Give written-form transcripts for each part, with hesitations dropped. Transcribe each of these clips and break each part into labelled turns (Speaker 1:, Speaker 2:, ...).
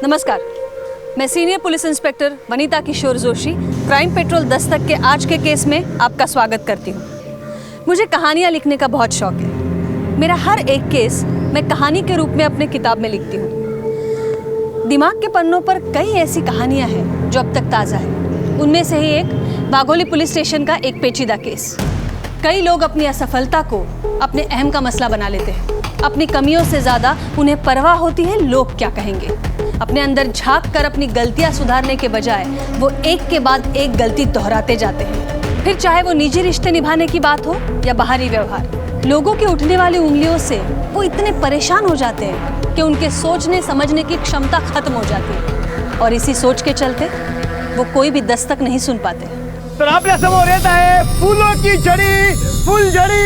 Speaker 1: नमस्कार, मैं senior police inspector Vanita किशोर Joshi crime petrol Dastak के आज के केस में आपका स्वागत करती हूँ। मुझे कहानियाँ लिखने का बहुत शौक है। मेरा हर एक केस मैं कहानी के रूप में अपने किताब में लिखती हूँ। दिमाग के पन्नों पर कई ऐसी कहानियाँ हैं जो अब तक ताज़ा है। उनमें से ही एक बागोली पुलिस स्टेशन का एक पेचीदा केस। कई लोग अपनी असफलता को अपने अहम का मसला बना लेते हैं। अपनी कमियों से ज़्यादा उन्हें परवाह होती है लोग क्या कहेंगे। अपने अंदर झांक कर अपनी गलतियां सुधारने के बजाय वो एक के बाद एक गलती दोहराते जाते हैं। फिर चाहे वो निजी रिश्ते निभाने की बात हो या बाहरी व्यवहार, लोगों की उठने वाली उंगलियों से वो इतने परेशान हो जाते हैं कि उनके सोचने समझने की क्षमता खत्म हो जाती है और इसी सोच के चलते वो कोई भी दस्तक नहीं सुन पाते।
Speaker 2: तर आपल्या समोर येत आहे फूलों की जड़ी फुलझड़ी।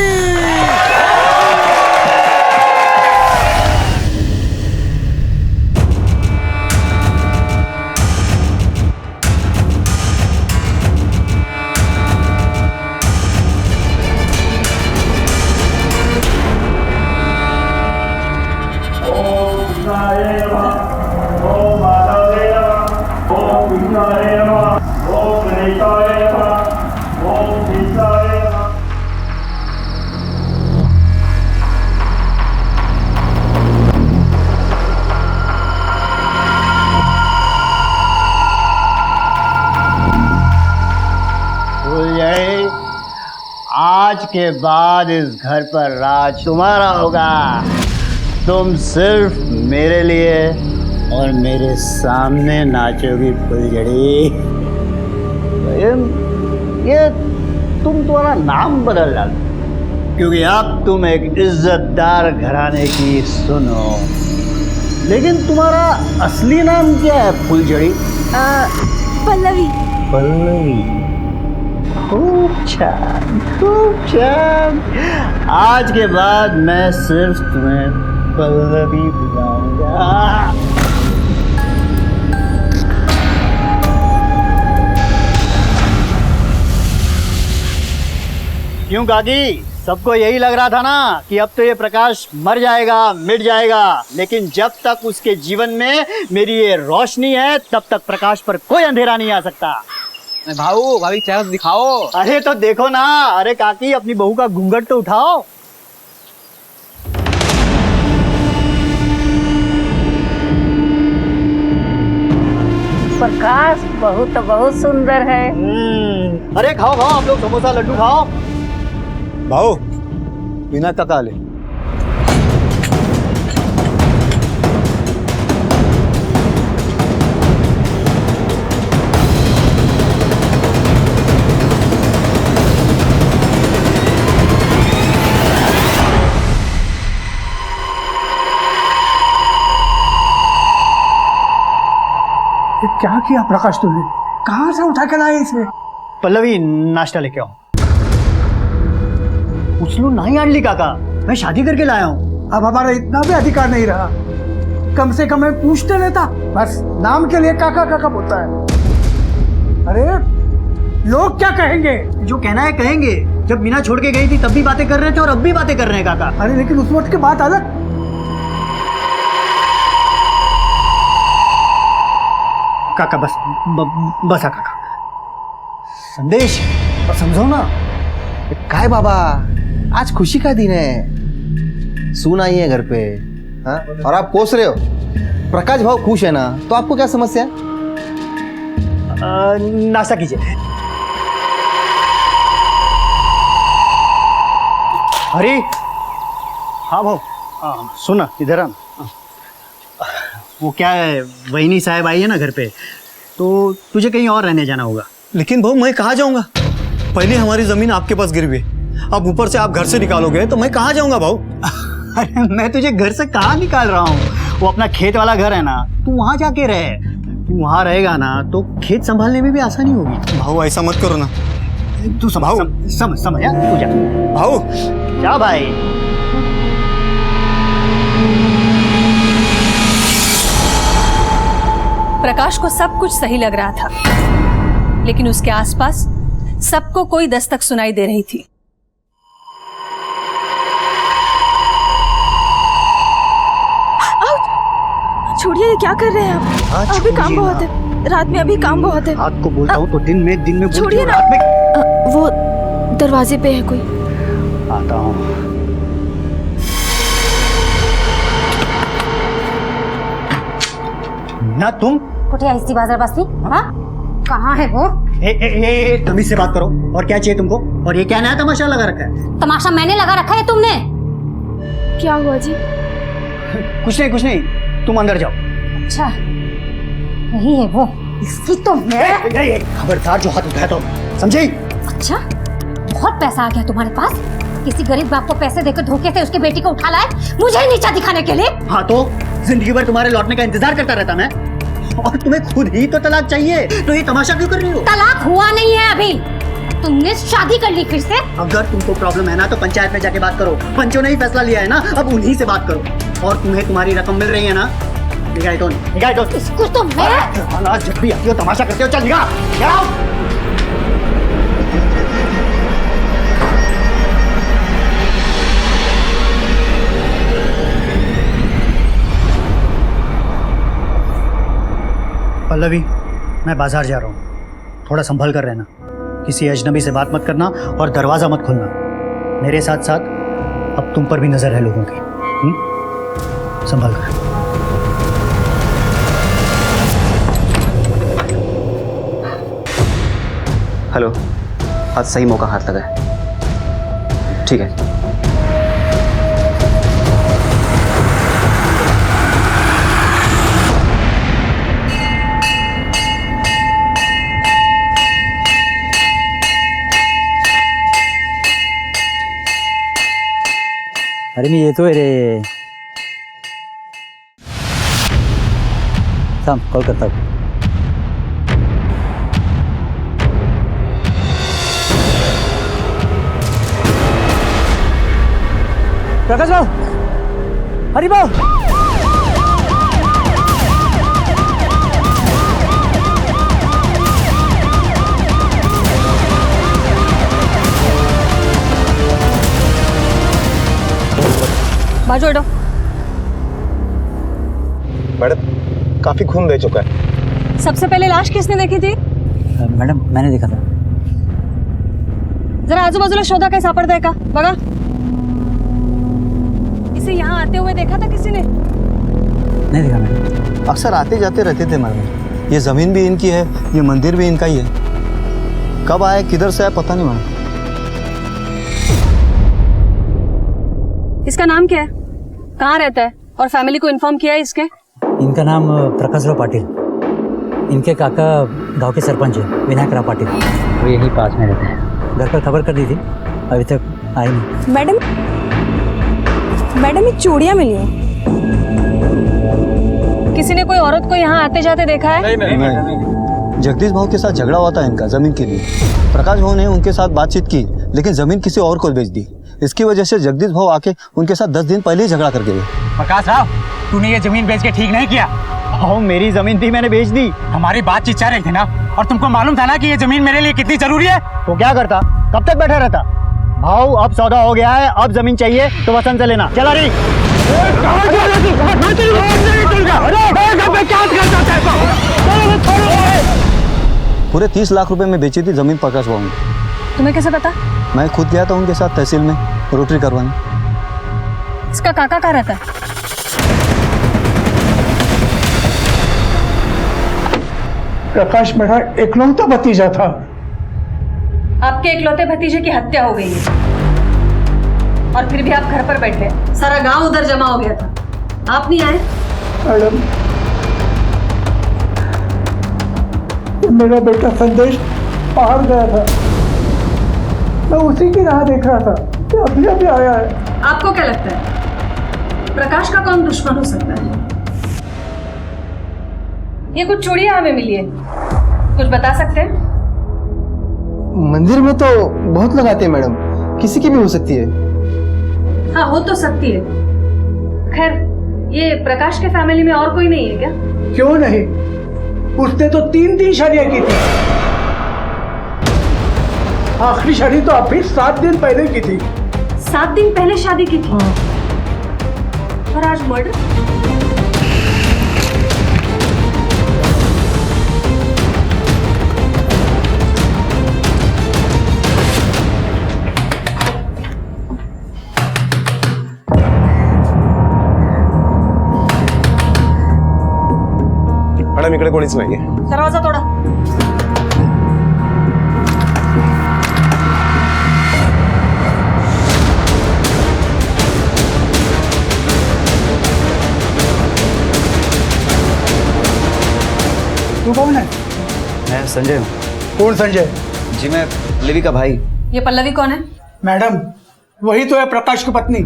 Speaker 3: आज के बाद इस घर पर राज तुम्हारा होगा। तुम सिर्फ मेरे लिए और मेरे सामने नाचोगी फुलझड़ी। ये तुम तुम्हारा नाम बदल डालो क्योंकि अब तुम एक इज्जतदार घराने की सुनो। लेकिन तुम्हारा असली नाम क्या है फुलझड़ी?
Speaker 1: पल्लवी।
Speaker 3: पल्लवी, खूब छान, खूब छान। आज के बाद मैं सिर्फ तुम्हें पल्लवी बुलाऊंगा। क्यों काकी, सबको यही लग रहा था ना कि अब तो ये प्रकाश मर जाएगा, मिट जाएगा, लेकिन जब तक उसके जीवन में मेरी ये रोशनी है तब तक प्रकाश पर कोई अंधेरा नहीं आ सकता।
Speaker 2: भाऊ भाभी चेहरा दिखाओ।
Speaker 3: अरे तो देखो ना। अरे काकी, अपनी बहू का घूंघट तो उठाओ।
Speaker 4: प्रकाश बहुत बहुत सुंदर है।
Speaker 3: अरे खाओ खाओ, आप लोग समोसा लड्डू खाओ।
Speaker 2: भाऊ बिना काका ले।
Speaker 5: क्या किया प्रकाश तूने? कहाँ से उठा के लाए इसे?
Speaker 3: पल्लवी, नाश्ता लेके आओ। उछलू नहीं आणली काका, मैं शादी करके लाया हूँ।
Speaker 5: अब हमारा इतना भी अधिकार नहीं रहा। कम से कम मैं पूछते लेता। बस नाम के लिए काका काका बोलता है। अरे लोग क्या कहेंगे?
Speaker 3: जो कहना है कहेंगे। जब मीना छोड़ के गई थी तब भी बातें कर रहे थे और अब भी बातें कर रहे हैं काका।
Speaker 5: अरे लेकिन उस वक्त की बात अलग।
Speaker 3: काका बस बसा काका। संदेश समझो ना।
Speaker 6: काय बाबा, आज खुशी का दिन है। सून आई है घर पे, हाँ? और आप कोस रहे हो। प्रकाश भाव खुश है ना, तो आपको क्या समस्या है?
Speaker 3: नाश्ता कीजिए। अरे हाँ भाव, सुना इधर आना। वो क्या है, वहीनी साहब आई है ना घर पे, तो तुझे कहीं और रहने जाना होगा।
Speaker 7: लेकिन भाऊ मैं कहाँ जाऊंगा? पहले हमारी जमीन आपके पास गिरी हुई है, अब ऊपर से आप घर से निकालोगे तो मैं कहाँ जाऊंगा भाऊ?
Speaker 3: अरे मैं तुझे घर से कहाँ निकाल रहा हूँ, वो अपना खेत वाला घर है ना, तू वहाँ जाके रहे। तू वहाँ रहेगा ना तो खेत संभालने में भी आसानी होगी।
Speaker 7: भाऊ ऐसा मत करो ना।
Speaker 3: तू समझ यार, तू जा।
Speaker 7: भाऊ
Speaker 3: जा भाई।
Speaker 1: प्रकाश को सब कुछ सही लग रहा था, लेकिन उसके आसपास सबको कोई दस्तक सुनाई दे रही थी।
Speaker 8: छोड़िए, ये क्या कर रहे हैं आप? अभी काम बहुत है, रात में अभी काम बहुत है।
Speaker 3: रात को बोलता हूँ तो दिन में बोलती
Speaker 8: छोड़िए
Speaker 3: हूँ,
Speaker 8: ना।
Speaker 3: रात में
Speaker 8: वो दरवाजे पे है कोई।
Speaker 3: आता हूँ। ना तुम
Speaker 9: कुठे आहेस ती बाजार बसती? हाँ, कहाँ है वो?
Speaker 3: तमीज से बात करो। और क्या चाहिए तुमको? और ये क्या नया तमाशा लगा रखा है?
Speaker 9: तमाशा मैंने लगा रखा है, तुमने?
Speaker 8: क्या हुआ जी?
Speaker 3: कुछ नहीं, तुम अंदर जाओ।
Speaker 9: अच्छा, यही है वो। इसकी तो मैं।
Speaker 3: खबरदार जो हाथ उठाया तो, समझी?
Speaker 9: अच्छा, बहुत पैसा आ गया तुम्हारे पास? किसी गरीब बाप को पैसे देकर धोखे से उसकी बेटी को उठा लाए, मुझे नीचा दिखाने के लिए?
Speaker 3: हाँ तो जिंदगी भर तुम्हारे लौटने का इंतजार करता रहता मैं। और तुम्हें खुद ही तो तलाक चाहिए, तो ये तमाशा क्यों कर रही हो?
Speaker 9: तलाक हुआ नहीं है अभी, तुमने शादी कर ली फिर से।
Speaker 3: अगर तुमको प्रॉब्लम है ना तो पंचायत में जाके बात करो। पंचों ने ही फैसला लिया है ना, अब उन्हीं से बात करो। और तुम्हें तुम्हारी रकम मिल रही है ना? निगाह दो।
Speaker 9: इसको तो मैं।
Speaker 3: जब भी आती हो तमाशा करते हो, चल निगाह। पल्लवी, मैं बाजार जा रहा हूँ, थोड़ा संभल कर रहना। किसी अजनबी से बात मत करना और दरवाज़ा मत खोलना। मेरे साथ साथ अब तुम पर भी नज़र है लोगों की। संभल कर।
Speaker 10: हेलो, आज सही मौका हाथ लगा है। ठीक है।
Speaker 11: अरे मी येतोय रे. थांब, कॉल करता हूँ. प्रकाश भाऊ, हरी भाऊ.
Speaker 1: बाजू हटो.
Speaker 6: मैडम, काफी खून बह चुका है.
Speaker 1: सबसे पहले लाश किसने देखी थी?
Speaker 11: मैडम, मैंने देखा था.
Speaker 1: जरा आजूबाजूला शोधा, काही सापडतंय का बघा. इसे यहाँ आते हुए देखा था किसी ने?
Speaker 11: नहीं देखा मैडम.
Speaker 7: अक्सर आते जाते रहते थे मैडम. ये जमीन भी इनकी है, ये मंदिर भी इनका ही है. कब आए, किधर से आए, पता नहीं मैडम.
Speaker 1: इसका नाम क्या है, कहाँ रहता है और फैमिली को इन्फॉर्म किया है इसके?
Speaker 11: इनका नाम प्रकाशराव पाटिल. इनके काका गांव के सरपंच है, विनायकराव पाटिल. वो यहीं पास में रहते हैं. घर पर खबर कर दी थी, अभी तक आई नहीं.
Speaker 8: मैडम ये चूड़ियाँ मिली हैं.
Speaker 1: किसी ने कोई औरत को यहाँ आते जाते देखा है?
Speaker 7: नहीं. जगदीश भाव के साथ झगड़ा हुआ था इनका जमीन के लिए. प्रकाश भाव ने उनके साथ बातचीत की, लेकिन जमीन किसी और को बेच दी. इसकी वजह से जगदीश भाव आके उनके साथ 10 दिन पहले ही झगड़ा कर गए.
Speaker 2: प्रकाश राव, तूने ये जमीन बेच के ठीक नहीं किया. मेरी जमीन थी, मैंने बेच दी. हमारी बातचीत चल रही थी ना, और तुमको मालूम था ना कि ये जमीन मेरे लिए कितनी जरूरी है. तो क्या करता, कब तक बैठा रहता? भाव अब सौदा हो गया है, अब जमीन चाहिए तो वसंत से लेना. चला रही.
Speaker 7: पूरे 30 लाख रुपए में बेची थी जमीन प्रकाश भाव ने.
Speaker 1: तुम्हें कैसे पता?
Speaker 7: मैं खुद गया था उनके साथ तहसील में रोटरी करवाने.
Speaker 1: इसका काका कहाँ रहता है?
Speaker 5: प्रकाश मेरा इकलौता भतीजा था.
Speaker 1: आपके इकलौते भतीजे की हत्या हो गई है और फिर भी आप घर पर बैठे. सारा गांव उधर जमा हो गया था, आप नहीं आए?
Speaker 5: मैडम, मेरा बेटा संदेश बाहर गया था, मैं उसी की राह देख रहा था कि अभी आया है.
Speaker 1: आपको क्या लगता है प्रकाश का कौन दुश्मन हो सकता है? ये कुछ चूड़ियां हमें मिली है, कुछ बता सकते हैं?
Speaker 6: मंदिर में तो बहुत लोग आते हैं मैडम, किसी की भी हो सकती है.
Speaker 1: हाँ, हो तो सकती है. खैर, ये प्रकाश के फैमिली में और कोई नहीं है क्या?
Speaker 5: क्यों नहीं, उसने तो 3 शादियां की थी. आखिरी शादी तो अभी 7 दिन पहले की थी.
Speaker 1: 7 दिन पहले शादी की थी और आज मर्डर.
Speaker 12: मॅडम इकडे कोणीच नाहीये.
Speaker 1: दरवाजा तोडा.
Speaker 5: तू कौन है?
Speaker 10: मैं संजय हूँ.
Speaker 5: कौन संजय?
Speaker 10: जी मैं पल्लवी का भाई.
Speaker 1: ये पल्लवी कौन है?
Speaker 5: मैडम वही तो है प्रकाश की पत्नी.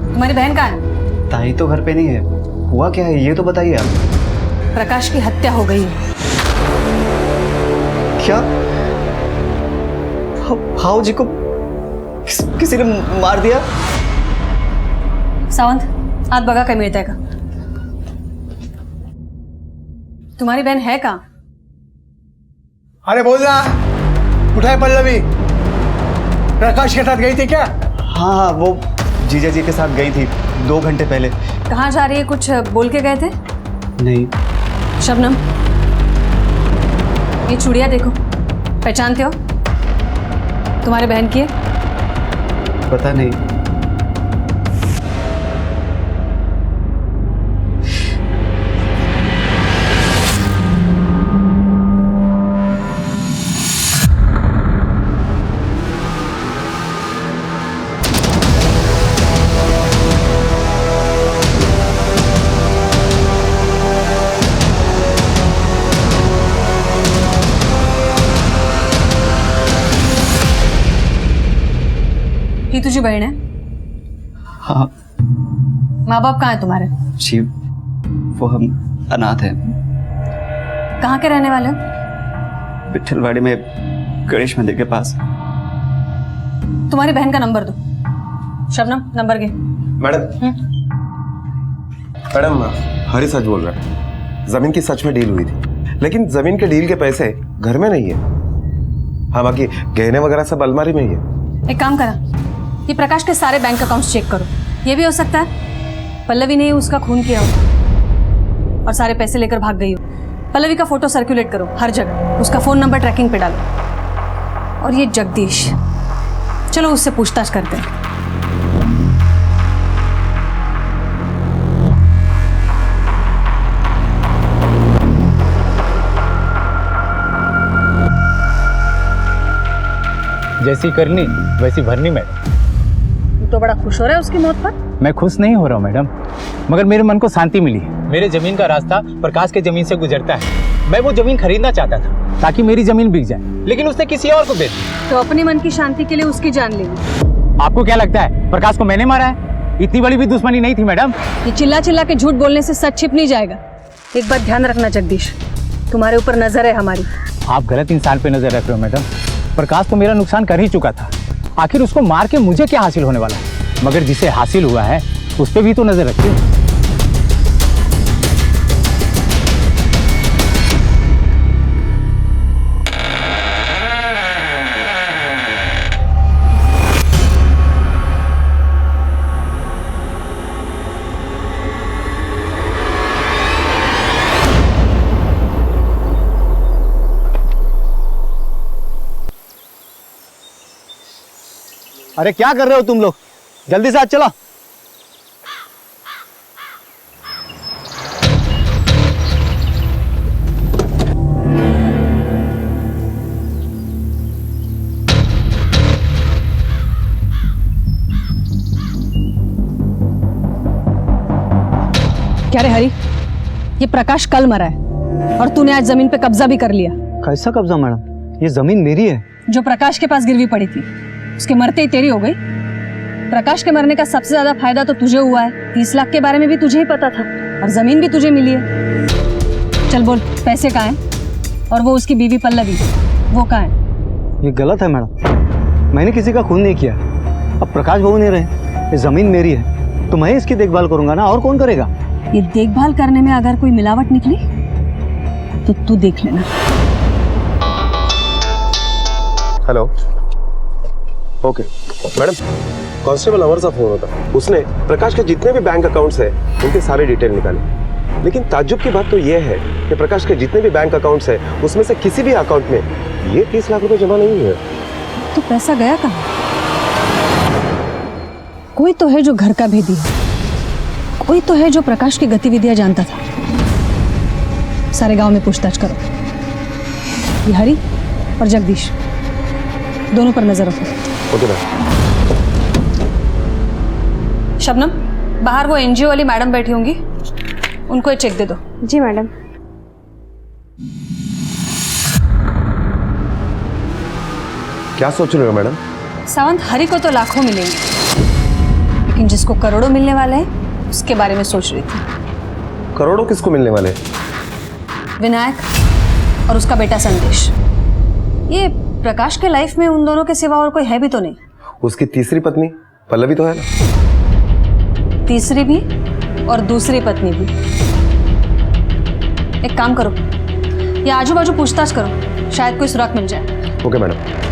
Speaker 1: तुम्हारी बहन कहाँ है?
Speaker 10: ताई तो घर पे नहीं है. हुआ क्या है ये तो बताइए आप.
Speaker 1: प्रकाश की हत्या हो गई है.
Speaker 10: क्या? भाव जी को किसी ने मार दिया?
Speaker 1: सावंत आत बघा काय मिळतंय का. तुम्हारी बहन है कहाँ?
Speaker 5: अरे बोल ना, उठा है पल्लवी? प्रकाश के साथ गई थी क्या?
Speaker 10: हाँ वो जीजा जी के साथ गई थी 2 घंटे पहले.
Speaker 1: कहाँ जा रही है, कुछ बोल के गए थे?
Speaker 10: नहीं.
Speaker 1: शबनम ये चूड़िया देखो, पहचानते हो? तुम्हारे बहन की है?
Speaker 10: पता नहीं.
Speaker 1: ही तुझी बहन है?
Speaker 10: हाँ.
Speaker 1: माँ बाप कहाँ है तुम्हारे?
Speaker 10: जी वो हम अनाथ हैं.
Speaker 1: कहाँ के रहने वाले हो?
Speaker 10: विठलवाड़ी में गणेश मंदिर के पास.
Speaker 1: तुम्हारी बहन का नंबर दो. शबनम नंबर गे.
Speaker 12: मैडम मैडम हरी सच बोल रहा है. जमीन की सच में डील हुई थी, लेकिन जमीन के डील के पैसे घर में नहीं है. हाँ बाकी गहने वगैरह सब अलमारी में ही है.
Speaker 1: एक काम करा, ये प्रकाश के सारे बैंक अकाउंट्स चेक करो. ये भी हो सकता है पल्लवी ने उसका खून किया हो और सारे पैसे लेकर भाग गई हो. पल्लवी का फोटो सर्कुलेट करो हर जगह, उसका फोन नंबर ट्रैकिंग पे डालो. और ये जगदीश, चलो उससे पूछताछ करते हैं.
Speaker 2: जैसी करनी वैसी भरनी मैडम.
Speaker 1: तो बड़ा खुश हो रहा है उसकी मौत पर?
Speaker 2: मैं खुश नहीं हो रहा हूँ मैडम, मगर मेरे मन को शांति मिली. मेरे जमीन का रास्ता प्रकाश के जमीन से गुजरता है. मैं वो जमीन खरीदना चाहता था ताकि मेरी जमीन बिक जाए, लेकिन उसने किसी और को दे दी.
Speaker 1: तो अपने मन की शांति के लिए उसकी जान ले ली.
Speaker 2: आपको क्या लगता है प्रकाश को मैंने मारा है? इतनी बड़ी भी दुश्मनी नहीं थी मैडम.
Speaker 1: ये चिल्ला चिल्ला के झूठ बोलने से सच छिप नहीं जाएगा. एक बात ध्यान रखना जगदीश, तुम्हारे ऊपर नजर है हमारी.
Speaker 2: आप गलत इंसान पे नजर रख रहे हो मैडम. प्रकाश तो मेरा नुकसान कर ही चुका था, आखिर उसको मार के मुझे क्या हासिल होने वाला है? मगर जिसे हासिल हुआ है उस पे भी तो नजर रखिए.
Speaker 7: अरे क्या कर रहे हो तुम लोग? जल्दी से आज चलो.
Speaker 1: क्या रे हरी, ये प्रकाश कल मरा है और तूने आज जमीन पे कब्जा भी कर लिया.
Speaker 7: कैसा कब्जा मैडम? ये जमीन मेरी है.
Speaker 1: जो प्रकाश के पास गिरवी पड़ी थी उसके मरते ही तेरी हो गई. प्रकाश के मरने का सबसे ज्यादा फायदा तो तुझे हुआ है. 30 लाख के बारे में भी तुझे ही पता था और जमीन भी तुझे मिली है. चल बोल, पैसे कहाँ हैं? और वो उसकी बीवी पल्लवी, वो कहाँ है?
Speaker 7: ये गलत है मैडम. मैंने किसी का खून नहीं किया. अब प्रकाश बहू नहीं रहे, ये जमीन मेरी है तो मैं इसकी देखभाल करूंगा ना, और कौन करेगा?
Speaker 1: ये देखभाल करने में अगर कोई मिलावट निकली तो तू देख लेना.
Speaker 12: हेलो. ओके मैडम, कांस्टेबल अमर का फोन होता. उसने प्रकाश के जितने भी बैंक अकाउंट्स हैं उनके सारे डिटेल निकाले. लेकिन ताज्जुब की बात तो यह है कि प्रकाश के जितने भी बैंक अकाउंट्स हैं उसमें से किसी भी अकाउंट में ये 30 लाख रुपए जमा नहीं हुए.
Speaker 1: तो पैसा गया कहाँ? कोई तो है जो घर का भेदी है, कोई तो है जो प्रकाश की गतिविधियां जानता था. सारे गांव में पूछताछ करो। ये हरी और जगदीश दोनों पर नजर रखो।
Speaker 12: Okay ma'am.
Speaker 1: शबनम, बाहर वो एनजीओ वाली मैडम बैठी होंगी, उनको ये चेक दे दो।
Speaker 8: जी मैडम।
Speaker 12: क्या सोच रहे हो मैडम?
Speaker 1: सावंत, हरी को तो लाखों मिलेंगे, लेकिन जिसको करोड़ों मिलने वाले हैं उसके बारे में सोच रही थी।
Speaker 12: करोड़ों किसको मिलने वाले?
Speaker 1: विनायक और उसका बेटा संदेश। ये प्रकाश के लाइफ में उन दोनों के सिवा और कोई है भी तो नहीं।
Speaker 12: उसकी तीसरी पत्नी पल्लवी तो है ना?
Speaker 1: तीसरी भी और दूसरी पत्नी भी। एक काम करो, ये आजू बाजू पूछताछ करो, शायद कोई सुराग मिल जाए।
Speaker 12: Okay madam.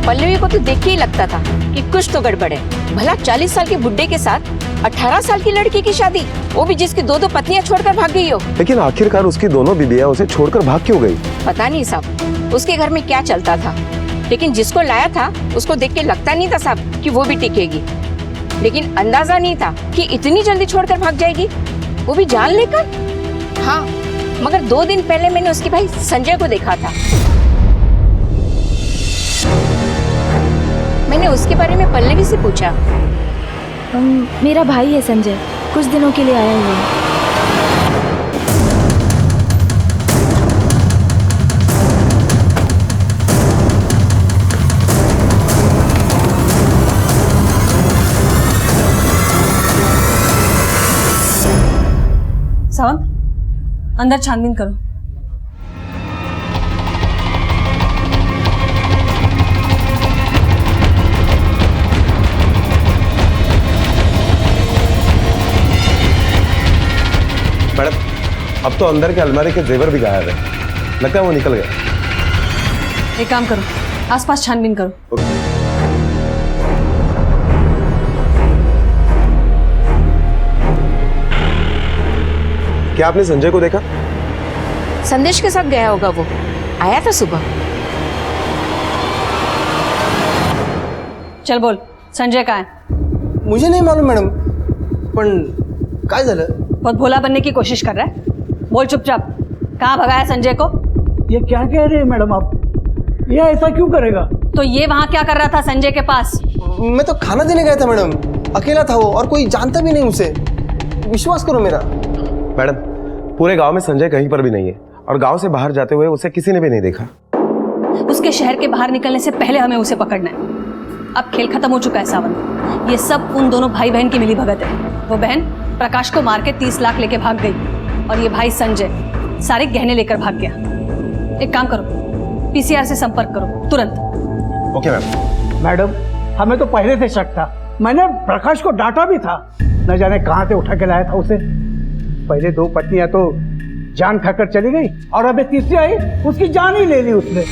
Speaker 4: पल्लवी को तो देख के ही लगता था कि कुछ तो गड़बड़ है। भला 40 साल के बुड्ढे के साथ 18 साल की लड़की की शादी, वो भी जिसकी दो पत्नियां छोड़कर भाग गई हो।
Speaker 12: लेकिन आखिरकार उसकी दोनों बीबियां उसे छोड़कर भाग क्यों गई?
Speaker 4: पता नहीं साहब, उसके घर में क्या चलता था, लेकिन जिसको लाया था उसको देख के लगता नहीं था साहब कि वो भी टिकेगी। लेकिन अंदाजा नहीं था कि इतनी जल्दी छोड़कर भाग जाएगी, वो भी जान लेकर। हाँ, मगर 2 दिन पहले मैंने उसके भाई संजय को देखा था। मैंने उसके बारे में पल्लवी से पूछा।
Speaker 8: मेरा भाई है संजय, कुछ दिनों के लिए आया हुआ है।
Speaker 1: सावंत, अंदर छानबीन करो।
Speaker 12: मैडम, अब तो अंदर के अलमारी के जेवर भी गायब है। लगता है वो निकल गया।
Speaker 1: एक काम करो, आसपास छानबीन करो।
Speaker 12: क्या आपने संजय को देखा?
Speaker 4: संदेश के साथ गया होगा, वो आया था सुबह।
Speaker 1: चल बोल, संजय कहाँ है?
Speaker 6: मुझे नहीं मालूम मैडम, पण काय झालं?
Speaker 1: बहुत भोला बनने की कोशिश कर रहा है। बोल चुपचाप, कहाँ भगाया संजय को?
Speaker 5: ये क्या कह रहे हैं मैडम आप? ये ऐसा क्यों करेगा?
Speaker 1: तो ये वहाँ क्या कर रहा था संजय के पास?
Speaker 6: मैं तो खाना देने गया था मैडम, अकेला था वो और कोई जानता भी नहीं उसे। विश्वास करो मेरा।
Speaker 12: मैडम, पूरे गांव में संजय कहीं पर भी नहीं है और गांव से बाहर जाते हुए उसे किसी ने भी नहीं देखा।
Speaker 1: उसके शहर के बाहर निकलने से पहले हमें उसे पकड़ना है। अब खेल खत्म हो चुका है सावंत। ये सब उन दोनों भाई बहन की मिलीभगत है। वो बहन प्रकाश को मार के 30 लाख लेके भाग गई और ये भाई संजय सारे गहने लेकर भाग गया। एक काम करो, पीसीआर से संपर्क करो तुरंत।
Speaker 12: Okay ma'am.
Speaker 5: मैडम, हमें तो पहले से शक था। मैंने प्रकाश को डांटा भी था, न जाने कहाँ से उठा के लाया था उसे। पहले 2 पत्नियां तो जान खाकर चली गई और अब तीसरी आई, उसकी जान ही ले ली उसने।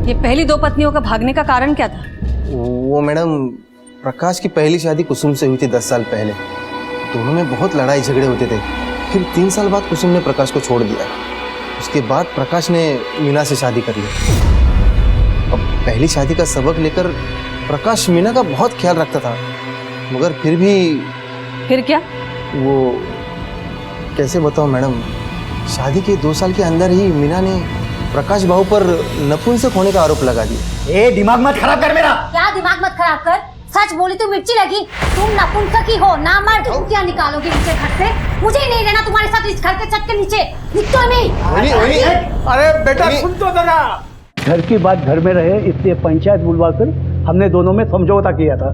Speaker 1: ये पहली 2 पत्नियों का भागने का कारण क्या था?
Speaker 6: वो मैडम, प्रकाश की पहली शादी कुसुम से हुई थी 10 साल पहले। दोनों में बहुत लड़ाई झगड़े होते थे। फिर 3 साल बाद कुसुम ने प्रकाश को छोड़ दिया। उसके बाद प्रकाश ने मीना से शादी कर ली। अब पहली शादी का सबक लेकर प्रकाश मीना का बहुत ख्याल रखता था, मगर फिर भी।
Speaker 1: फिर क्या?
Speaker 6: वो कैसे बताऊं मैडम, शादी के 2 साल के अंदर ही मीना ने प्रकाश भाऊ पर नपुंसक होने का आरोप लगा दिया।
Speaker 2: ए, दिमाग मत खराब कर मेरा।
Speaker 9: क्या दिमाग मत खराब कर? सच बोली तो मिर्ची लगी। तुम नपुंसक ही हो, ना मर्द। तुम क्या निकालोगे नीचे घर से? मुझे ही नहीं रहना तुम्हारे साथ इस घर के छत के नीचे। निकलो नहीं।
Speaker 5: अरे बेटा सुन तो जरा। घर की बात घर में रहे, इसलिए पंचायत बुलवाकर हमने दोनों में समझौता किया था।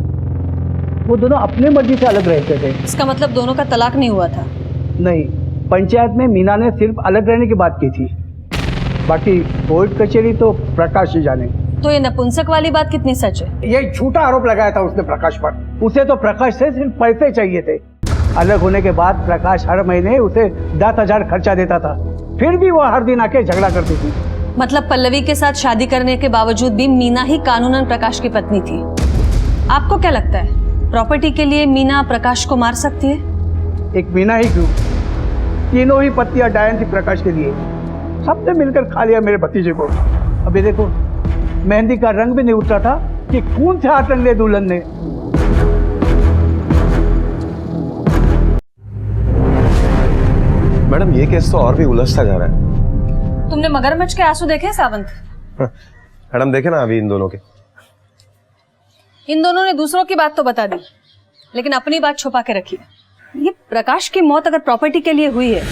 Speaker 5: वो दोनों अपने मर्जी से अलग रहते थे।
Speaker 1: इसका मतलब दोनों का तलाक नहीं हुआ था?
Speaker 5: नहीं, पंचायत में मीना ने सिर्फ अलग रहने की बात की थी। बाकी कोर्ट कचहरी तो प्रकाश ही जाने।
Speaker 1: तो ये नपुंसक वाली बात कितनी सच है?
Speaker 5: ये झूठा आरोप लगाया था उसने प्रकाश पर। उसे तो प्रकाश से सिर्फ पैसे चाहिए थे। अलग होने के बाद प्रकाश हर महीने उसे 10,000 खर्चा देता था, फिर भी वो हर दिन आके झगड़ा करती थी।
Speaker 1: मतलब पल्लवी के साथ शादी करने के बावजूद भी मीना ही कानूनन प्रकाश की पत्नी थी। आपको क्या लगता है, प्रॉपर्टी के लिए मीना प्रकाश को मार सकती है?
Speaker 5: एक मीना ही क्यों, तीनों ही पत्नियां डायन थी प्रकाश के लिए। सबने मिलकर खा लिया मेरे भतीजे को। अभी देखो, मेहंदी का रंग भी नहीं उतरा था कि कि खून से हाथ रंगे दुल्हन ने।
Speaker 12: मैडम ये केस तो और भी उलझता जा रहा है।
Speaker 1: तुमने मगरमच्छ के आंसू देखे सावंत?
Speaker 12: मैडम देखे ना अभी इन दोनों के।
Speaker 1: इन दोनों ने दूसरों की बात तो बता दी, लेकिन अपनी बात छुपा के रखी है। ये प्रकाश की मौत अगर प्रॉपर्टी के लिए हुई है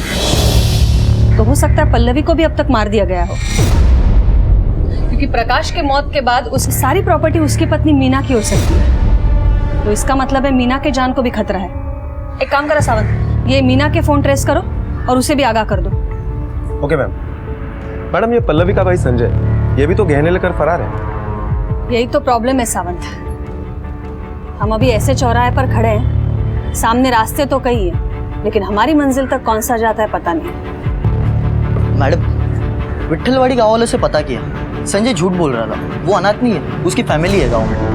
Speaker 1: तो हो सकता है पल्लवी को भी अब तक मार दिया गया हो, क्योंकि प्रकाश के मौत के बाद उसकी सारी प्रॉपर्टी उसकी पत्नी मीना की हो सकती है। तो इसका मतलब है मीना के जान को भी खतरा है। एक काम करो सावंत, ये मीना के फोन ट्रेस करो और उसे भी आगाह कर दो।
Speaker 12: Okay ma'am. मैडम ये पल्लवी का भाई संजय, ये भी तो गहने लेकर फरार है।
Speaker 1: यही तो प्रॉब्लम है सावंत। हम अभी ऐसे चौराहे पर खड़े हैं, सामने रास्ते तो कई हैं, लेकिन हमारी मंजिल तक कौन सा जाता है पता नहीं।
Speaker 13: मैडम, विट्ठलवाड़ी गांव वालों से पता किया, संजय झूठ बोल रहा था। वो अनाथ नहीं है, उसकी फैमिली है गांव में।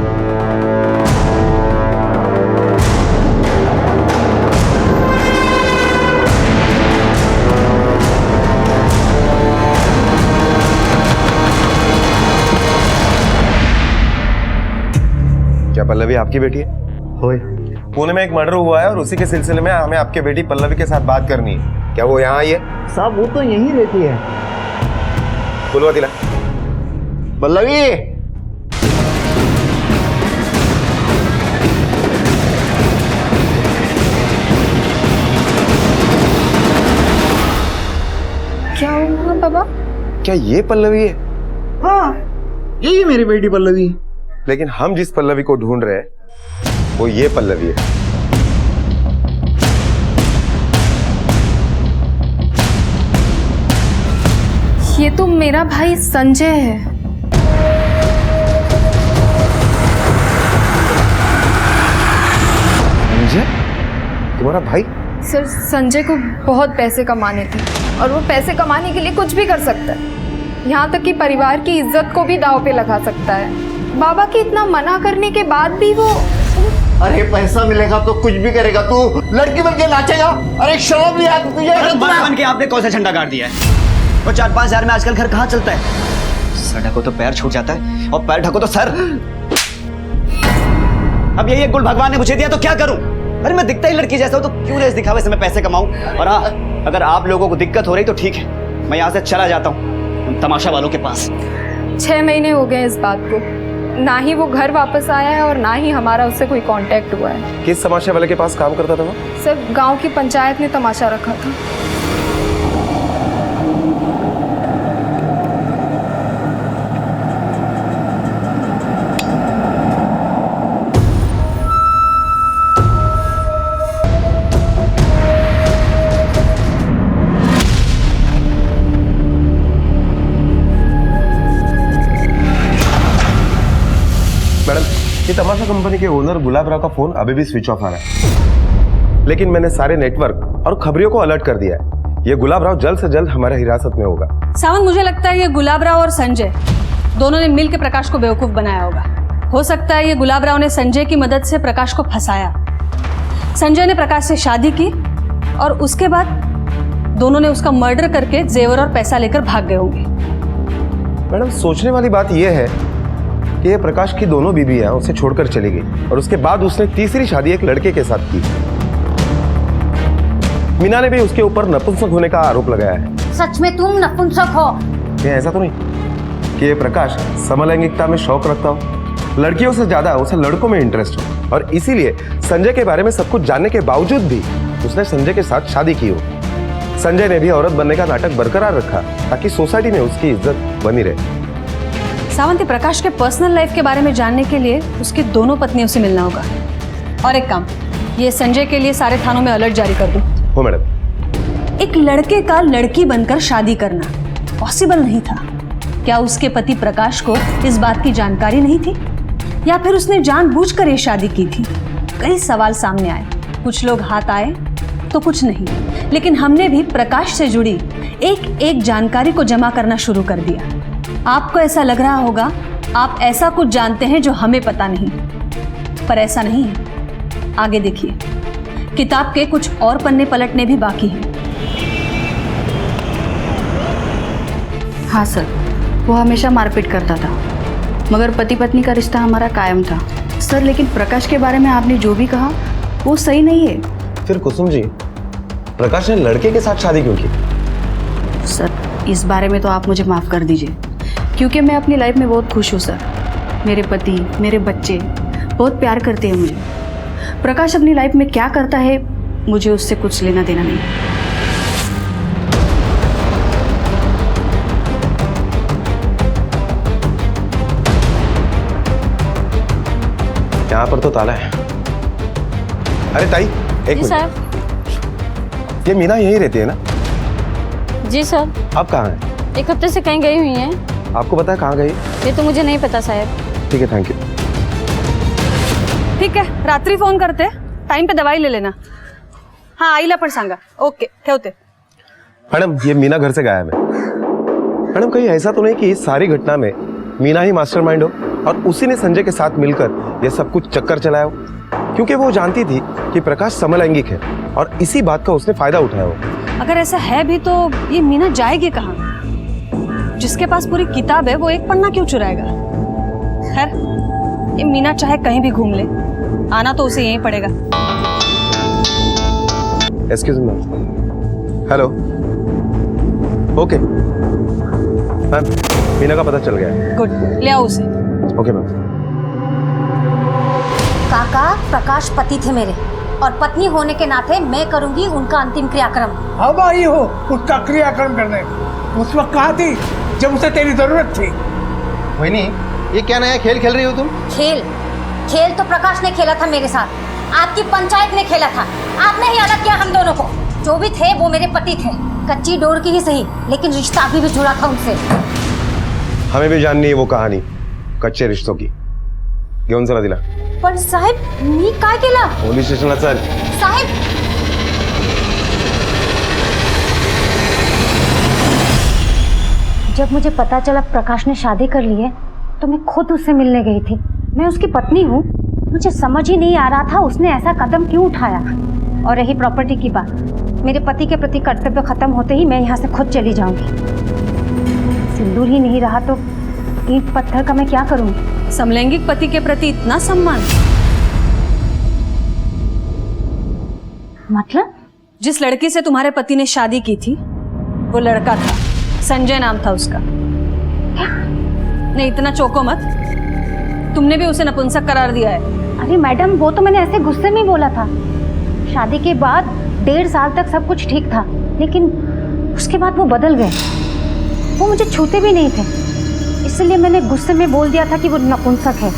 Speaker 12: क्या पल्लवी आपकी बेटी है?
Speaker 3: होए।
Speaker 12: पुणे में एक मर्डर हुआ है और उसी के सिलसिले में हमें आपके बेटी पल्लवी के साथ बात करनी है। क्या वो यहाँ आई है?
Speaker 3: साहब वो तो यहीं रहती है।
Speaker 12: बुलवा दिला।
Speaker 3: पल्लवी,
Speaker 8: क्या हुआ बाबा?
Speaker 12: क्या ये पल्लवी है?
Speaker 3: हाँ यही मेरी बेटी पल्लवी।
Speaker 12: लेकिन हम जिस पल्लवी को ढूंढ रहे हैं वो ये पल्लवी है।
Speaker 8: ये तो मेरा भाई संजय है।
Speaker 12: संजय? तुम्हारा भाई?
Speaker 8: सर, संजय को बहुत पैसे कमाने थे और वो पैसे कमाने के लिए कुछ भी कर सकता है, यहाँ तक कि परिवार की इज्जत को भी दांव पे लगा सकता है। बाबा के इतना मना करने के बाद भी वो।
Speaker 3: अरे पैसा मिलेगा तो कुछ भी करेगा, तू लड़की बन के नाचेगा। अरे शर्म नहीं आती तुझे?
Speaker 13: बन के आपने कौन सा झंडा गाड़ दिया है? और 4-5 हजार में आजकल घर कहाँ चलता है? सर ढको तो पैर छूट जाता है और पैर ढको तो सर। अब यही एक गुल भगवान ने मुझे दिया तो क्या करूं? अरे मैं दिखता ही लड़की जैसा हूं तो क्यों इस दिखावे से मैं पैसे कमाऊं? और हाँ, अगर आप लोगों को दिक्कत हो रही तो ठीक है, मैं यहाँ से चला जाता हूँ उन तमाशा वालों के पास।
Speaker 8: 6 महीने हो गए इस बात को, ना ही वो घर वापस आया है और ना ही हमारा उससे कोई कांटेक्ट हुआ है।
Speaker 12: किस तमाशा वाले के पास काम करता था वो?
Speaker 8: सर, गांव की पंचायत ने तमाशा रखा था।
Speaker 12: ये तमाशा कंपनी के ओनर गुलाब राव का फोन अभी भी स्विच ऑफ आ रहा है, लेकिन मैंने सारे नेटवर्क और खबरियों को अलर्ट कर दिया है। ये गुलाब राव जल्द से जल्द हमारे हिरासत में होगा।
Speaker 1: सावंत, मुझे लगता है ये गुलाब राव और संजय दोनों ने मिलकर प्रकाश को बेवकूफ बनाया होगा। हो सकता है ये गुलाब राव ने संजय की मदद से प्रकाश को फंसाया। संजय ने प्रकाश से शादी की और उसके बाद दोनों ने उसका मर्डर करके जेवर और पैसा लेकर भाग गए होंगे।
Speaker 12: मैडम, सोचने वाली बात यह है कि ये प्रकाश की दोनों बीबियां उसे छोड़कर चली गई और उसके बाद उसने तीसरी शादी एक लड़के के साथ की। मीना ने भी उसके ऊपर नपुंसक होने का आरोप लगाया है।
Speaker 9: सच में तुम नपुंसक हो?
Speaker 12: ये ऐसा तो नहीं कि ये प्रकाश समलैंगिकता में शौक रखता हो, लड़कियों से ज्यादा उसे लड़कों में इंटरेस्ट हो, और इसीलिए संजय के बारे में सब कुछ जानने के बावजूद भी उसने संजय के साथ शादी की हो। संजय ने भी औरत बनने का नाटक बरकरार रखा ताकि सोसाइटी में उसकी इज्जत बनी रहे।
Speaker 1: सावंत, प्रकाश के पर्सनल लाइफ के बारे में जानने के लिए उसकी दोनों पत्नियों से मिलना होगा। और एक काम, ये संजय के लिए सारे थानों में अलर्ट जारी कर दो।
Speaker 12: हो मैडम।
Speaker 1: एक लड़के का लड़की बनकर शादी करना पॉसिबल नहीं था। क्या उसके पति प्रकाश को इस बात की जानकारी नहीं थी, या फिर उसने जानबूझकर ये शादी की थी? कई सवाल सामने आए, कुछ लोग हाथ आए तो कुछ नहीं, लेकिन हमने भी प्रकाश से जुड़ी एक एक जानकारी को जमा करना शुरू कर दिया। आपको ऐसा लग रहा होगा आप ऐसा कुछ जानते हैं जो हमें पता नहीं, पर ऐसा नहीं है। आगे देखिए, किताब के कुछ और पन्ने पलटने भी बाकी हैं।
Speaker 14: हाँ सर, वो हमेशा मारपीट करता था।
Speaker 8: मगर पति पत्नी का रिश्ता हमारा कायम था सर। लेकिन प्रकाश के बारे में आपने जो भी कहा वो सही नहीं है।
Speaker 12: फिर कुसुम जी, प्रकाश ने लड़के के साथ शादी क्यों की?
Speaker 8: सर इस बारे में तो आप मुझे माफ़ कर दीजिए, क्योंकि मैं अपनी लाइफ में बहुत खुश हूँ सर। मेरे पति, मेरे बच्चे बहुत प्यार करते हैं मुझे। प्रकाश अपनी लाइफ में क्या करता है मुझे उससे कुछ लेना देना नहीं।
Speaker 12: यहाँ पर तो ताला है। अरे ताई, एक मिनट।
Speaker 1: साहब।
Speaker 12: ये मीना यहीं रहती है ना?
Speaker 1: जी सर।
Speaker 12: आप कहाँ हैं?
Speaker 1: एक हफ्ते से कहीं गई हुई हैं।
Speaker 12: आपको पता है कहाँ गई?
Speaker 1: ये तो मुझे नहीं पता साहब।
Speaker 12: ठीक है, थैंक यू।
Speaker 1: ठीक है, रात्रि फोन करते, टाइम पे दवाई ले लेना। हाँ आईला पण सांगा। ओके ठेवते।
Speaker 12: मैडम, ये मीना घर से गायब है। मैडम, कहीं ऐसा तो नहीं कि इस सारी घटना में मीना ही मास्टरमाइंड हो और उसी ने संजय के साथ मिलकर यह सब कुछ चक्कर चलाया हो? क्योंकि वो जानती थी कि प्रकाश समलैंगिक है और इसी बात का उसने फायदा उठाया हो।
Speaker 1: अगर ऐसा है भी तो ये मीना जाएगी कहाँ? जिसके पास पूरी किताब है वो एक पन्ना क्यों चुराएगा? खैर, ये मीना चाहे कहीं भी घूम ले, आना तो उसे यहीं पड़ेगा।
Speaker 12: Excuse me. Hello. Okay ma'am, Meena का पता चल गया है।
Speaker 1: गुड, ले आओ उसे।
Speaker 12: Okay ma'am.
Speaker 9: काका, प्रकाश पति थे मेरे और पत्नी होने के नाते मैं करूंगी उनका अंतिम क्रियाक्रम।
Speaker 5: अब आई हो उसका क्रियाक्रम करने। उस वक्त कहाँ थी जब उसे तेरी जरूरत थी?
Speaker 6: वही ये क्या नया खेल खेल रही हो तुम?
Speaker 9: खेल तो प्रकाश ने खेला था मेरे साथ। आपकी पंचायत ने खेला था। आपने ही अलग किया हम दोनों को। जो भी थे वो मेरे पति थे, कच्ची डोर की ही सही, लेकिन रिश्ता अभी भी जुड़ा था उनसे।
Speaker 12: हमें भी जाननी है वो कहानी कच्चे रिश्तों की। घेऊन चला तिला।
Speaker 9: पण साहेब, मी काय केलं?
Speaker 12: पोलीस स्टेशनला चल।
Speaker 9: साहेब, जब मुझे पता चला प्रकाश ने शादी कर ली है तो मैं खुद उससे मिलने गई थी। मैं उसकी पत्नी हूँ। मुझे समझ ही नहीं आ रहा था उसने ऐसा कदम क्यों उठाया। और रही प्रॉपर्टी की बात, मेरे पति के प्रति कर्तव्य खत्म होते ही मैं यहाँ से खुद चली जाऊंगी। सिंदूर ही नहीं रहा तो ईंट पत्थर का मैं क्या करूंगी?
Speaker 1: समलैंगिक पति के प्रति इतना सम्मान?
Speaker 9: मतलब?
Speaker 1: जिस लड़की से तुम्हारे पति ने शादी की थी वो लड़का था, संजय नाम था उसका। नहीं, इतना चौंको मत, तुमने भी उसे नपुंसक करार दिया है।
Speaker 9: अरे मैडम, वो तो मैंने ऐसे गुस्से में बोला था। शादी के बाद 1.5 साल तक सब कुछ ठीक था, लेकिन उसके बाद वो बदल गए। वो मुझे छूते भी नहीं थे, इसलिए मैंने गुस्से में बोल दिया था कि वो नपुंसक है।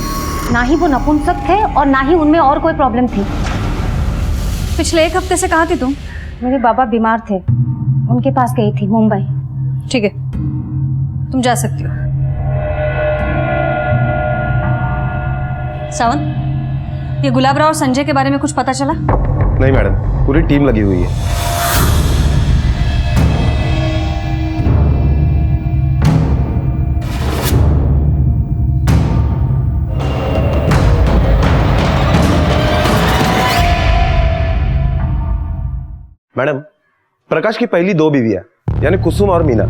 Speaker 9: ना ही वो नपुंसक थे और ना ही उनमें और कोई प्रॉब्लम थी।
Speaker 1: पिछले 1 हफ्ते से कहाँ थी तुम?
Speaker 9: मेरे बाबा बीमार थे, उनके पास गई थी, मुंबई।
Speaker 1: ठीक है, तुम जा सकती हो। सावंत, ये गुलाबराव और संजय के बारे में कुछ पता चला?
Speaker 12: नहीं मैडम, पूरी टीम लगी हुई है। मैडम, प्रकाश की पहली 2 बीवियां यानी कुसुम और मीना,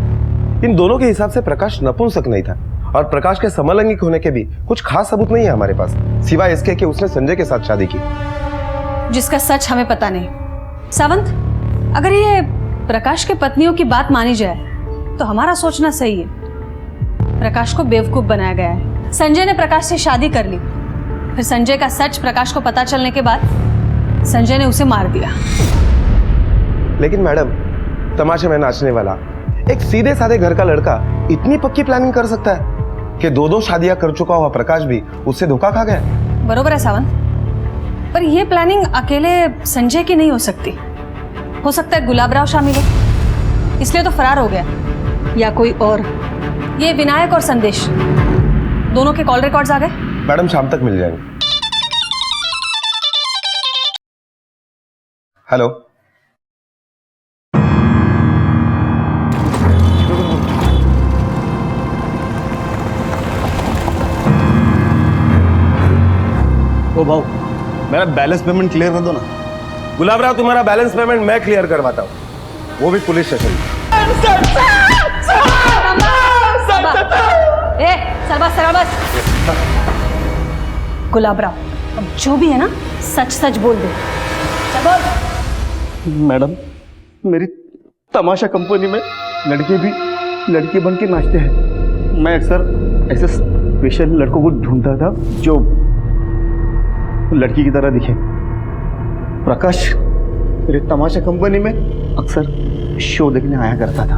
Speaker 12: इन दोनों के हिसाब से प्रकाश नपुंसक नहीं था और प्रकाश के समलैंगिक होने के भी कुछ खास सबूत नहीं है हमारे पास, सिवाय इसके कि उसने संजय के साथ शादी की, जिसका
Speaker 1: सच हमें पता नहीं। सावंत, अगर ये प्रकाश के पत्नियों की बात मानी जाए तो हमारा सोचना सही है। प्रकाश को बेवकूफ बनाया गया है। संजय ने प्रकाश से शादी कर ली, फिर संजय का सच प्रकाश को पता चलने के बाद संजय ने उसे मार दिया।
Speaker 12: लेकिन मैडम, तमाशे में नाचने वाला एक सीधे साधे घर का लड़का इतनी पक्की प्लानिंग कर सकता है कि 2 शादियां कर चुका हुआ प्रकाश भी उससे धोखा खा गया।
Speaker 1: बरोबर है सावंत, पर यह प्लानिंग अकेले संजय की नहीं हो सकती। हो सकता है गुलाबराव शामिल हो, इसलिए तो फरार हो गया, या कोई और। ये विनायक और संदेश दोनों के कॉल रिकॉर्ड्स आ गए?
Speaker 12: मैडम, शाम तक मिल जाएंगे। हेलो।
Speaker 13: ओ भाऊ, मेरा बैलेंस पेमेंट क्लियर कर दो ना।
Speaker 12: गुलाबराव, तुम्हारा बैलेंस पेमेंट मैं क्लियर करवाता हूँ, वो भी पुलिस स्टेशन।
Speaker 1: सरबा, सरबा,
Speaker 5: था।
Speaker 1: गुलाबराव, अब जो भी है ना सच सच बोल दे। चल बोल।
Speaker 5: मैडम, मेरी तमाशा कंपनी में लड़के भी लड़की बन के नाचते हैं। मैं अक्सर ऐसे स्पेशल लड़कों को ढूंढता था जो लड़की की तरह दिखे। प्रकाश मेरे तमाशा कंपनी में अक्सर शो देखने आया करता था।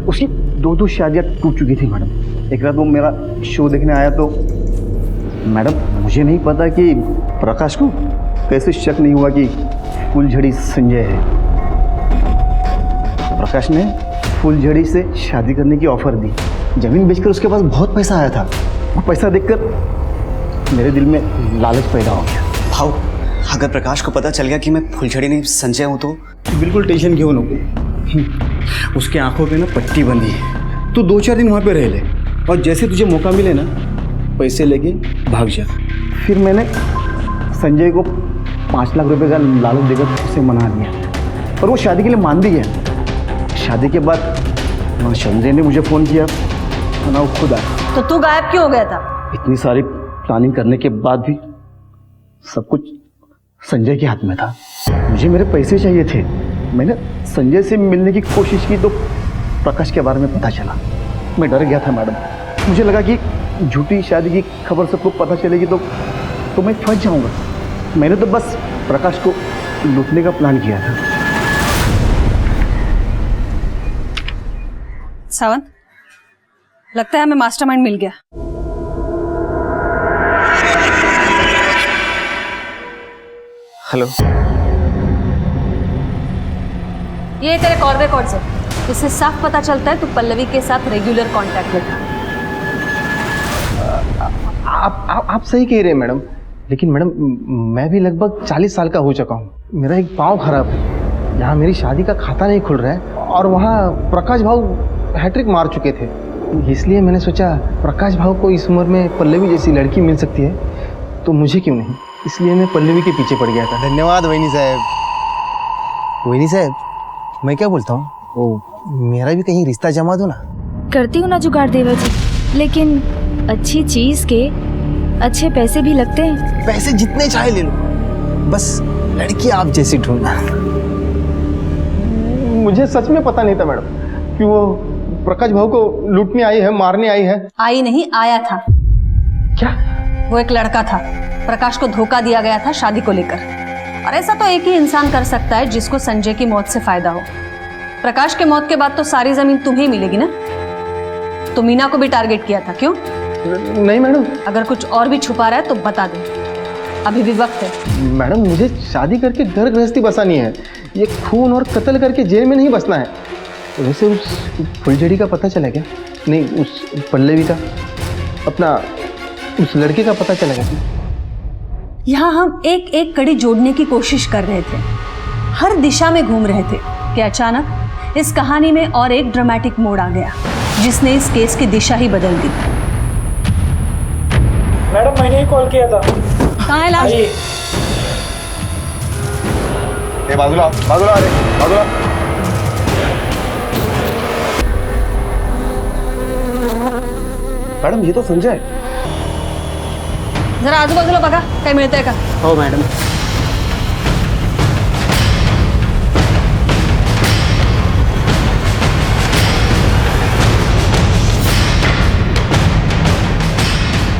Speaker 5: उसकी 2 शादियां टूट चुकी थी मैडम। एक रात वो मेरा शो देखने आया तो मैडम मुझे नहीं पता कि प्रकाश को कैसे शक नहीं हुआ कि फूलझड़ी संजय है। प्रकाश ने फूलझड़ी से शादी करने की ऑफर दी। जमीन बेचकर उसके पास बहुत पैसा आया था। वो पैसा देखकर मेरे दिल में लालच पैदा हो गया।
Speaker 13: भाव, अगर प्रकाश को पता चल गया कि मैं फुलझड़ी नहीं संजय हूँ तो?
Speaker 5: बिल्कुल टेंशन क्यों लो। उसके आंखों पे ना पट्टी बंधी है। तू 2-4 दिन वहाँ पे रह ले और जैसे तुझे मौका मिले ना पैसे लेके भाग जा। फिर मैंने संजय को 5 लाख रुपए का लालच देकर उसे मना दिया और वो शादी के लिए मान भी गया। शादी के बाद ना संजय ने मुझे फ़ोन किया ना वो खुद आया।
Speaker 1: तो तू गायब क्यों हो गया था?
Speaker 5: इतनी सारी प्लानिंग करने के बाद भी सब कुछ संजय के हाथ में था। मुझे मेरे पैसे चाहिए थे। मैंने संजय से मिलने की कोशिश की तो प्रकाश के बारे में पता चला। मैं डर गया था मैडम। मुझे लगा कि झूठी शादी की खबर सबको पता चलेगी तो मैं फंस जाऊंगा। मैंने तो बस प्रकाश को लूटने का प्लान किया था।
Speaker 1: सावंत, लगता है हमें मास्टरमाइंड मिल गया।
Speaker 6: हेलो,
Speaker 1: ये तेरे कॉल रिकॉर्ड्स है। इससे साफ पता चलता है तू पल्लवी के साथ रेगुलर कांटेक्ट में था।
Speaker 6: आप सही कह रहे हैं मैडम, लेकिन मैडम मैं भी लगभग 40 साल का हो चुका हूँ। मेरा एक पाँव खराब है। यहाँ मेरी शादी का खाता नहीं खुल रहा है और वहाँ प्रकाश भाव हैट्रिक मार चुके थे। इसलिए मैंने सोचा प्रकाश भाव को इस उम्र में पल्लवी जैसी लड़की मिल सकती है तो मुझे क्यों नहीं। इसलिए मैं पल्लवी के पीछे पड़ गया था। धन्यवाद वैनी साहब। वैनी साहब, मैं क्या बोलता हूँ, वो मेरा भी कहीं रिश्ता जमा दो ना।
Speaker 14: करती हूँ ना जुगाड़ देवा जी, लेकिन अच्छी चीज के अच्छे पैसे भी लगते हैं।
Speaker 6: पैसे जितने चाहे ले लो, बस लड़की आप जैसी ढूंढना। मुझे सच में पता नहीं था मैडम कि वो प्रकाश भाव को लूटने आई है, मारने आई है।
Speaker 1: आई नहीं, आया था।
Speaker 6: क्या?
Speaker 1: वो एक लड़का था। प्रकाश को धोखा दिया गया था शादी को लेकर। और ऐसा तो एक ही इंसान कर सकता है जिसको संजय की मौत से फायदा हो। प्रकाश के मौत के बाद तो सारी जमीन तुम्हें मिलेगी ना। तो मीना को भी टारगेट किया था, क्यों?
Speaker 6: नहीं मैडम।
Speaker 1: अगर कुछ और भी छुपा रहा है तो बता दे, अभी भी वक्त है।
Speaker 6: मैडम, मुझे शादी करके घर गृहस्थी बसानी है। ये खून और कत्ल करके जेल में नहीं बसना है। वैसे उस फुलझड़ी का पता चला क्या? नहीं, उस पल्लवी का, अपना उस लड़के का पता चला क्या?
Speaker 1: यहाँ हम एक एक कड़ी जोड़ने की कोशिश कर रहे थे, हर दिशा में घूम रहे थे कि अचानक इस कहानी में और एक ड्रामेटिक मोड़ आ गया जिसने इस केस की दिशा ही बदल दी।
Speaker 15: मैडम, मैंने ही कॉल किया था।
Speaker 1: कहाँ है लाश?
Speaker 12: बाजूला बाजूला, अरे बाजूला।
Speaker 6: मैडम, ये तो संजय है।
Speaker 1: जरा आजूबाजूला बघा, काही मिळतंय का?
Speaker 10: हो मैडम।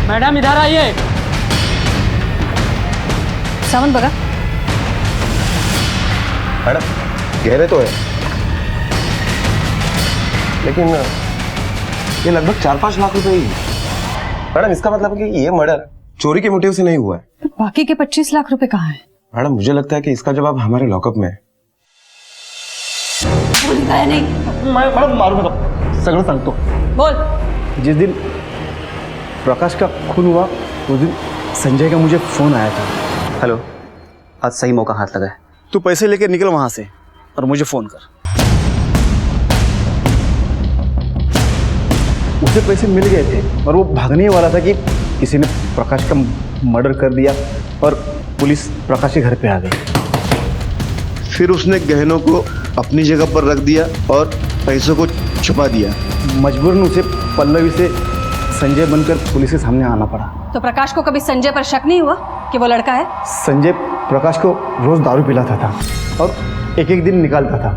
Speaker 15: मैडम इधर आइए।
Speaker 1: सावंत बघा।
Speaker 12: मैडम, गहरे तो है, लेकिन ये लगभग 4-5 लाख रुपए ही है। मैडम, इसका मतलब कि ये मर्डर चोरी के मोटिव से नहीं हुआ है।
Speaker 1: तो बाकी के 25 लाख रुपए कहाँ हैं?
Speaker 12: मैडम, मुझे लगता है कि इसका जवाब हमारे लॉकअप में है।
Speaker 1: नहीं,
Speaker 5: मैडम मारूंगा, सगळं सांगतो।
Speaker 1: बोल।
Speaker 5: जिस दिन प्रकाश का खून हुआ उस दिन संजय का मुझे फोन आया था।
Speaker 10: हेलो, आज सही मौका हाथ लगा है।
Speaker 5: तू पैसे लेकर निकल वहां से और मुझे फोन कर। उसे पैसे मिल गए थे और वो भागने वाला था कि किसी ने प्रकाश का मर्डर कर दिया और पुलिस प्रकाश के घर पे आ गई।
Speaker 3: फिर उसने गहनों को अपनी जगह पर रख दिया और पैसों को छुपा दिया।
Speaker 5: मजबूरन उसे पल्लवी से संजय बनकर पुलिस के सामने आना पड़ा।
Speaker 1: तो प्रकाश को कभी संजय पर शक नहीं हुआ कि वो लड़का है?
Speaker 3: संजय प्रकाश को रोज दारू पिलाता था और एक एक दिन निकालता था।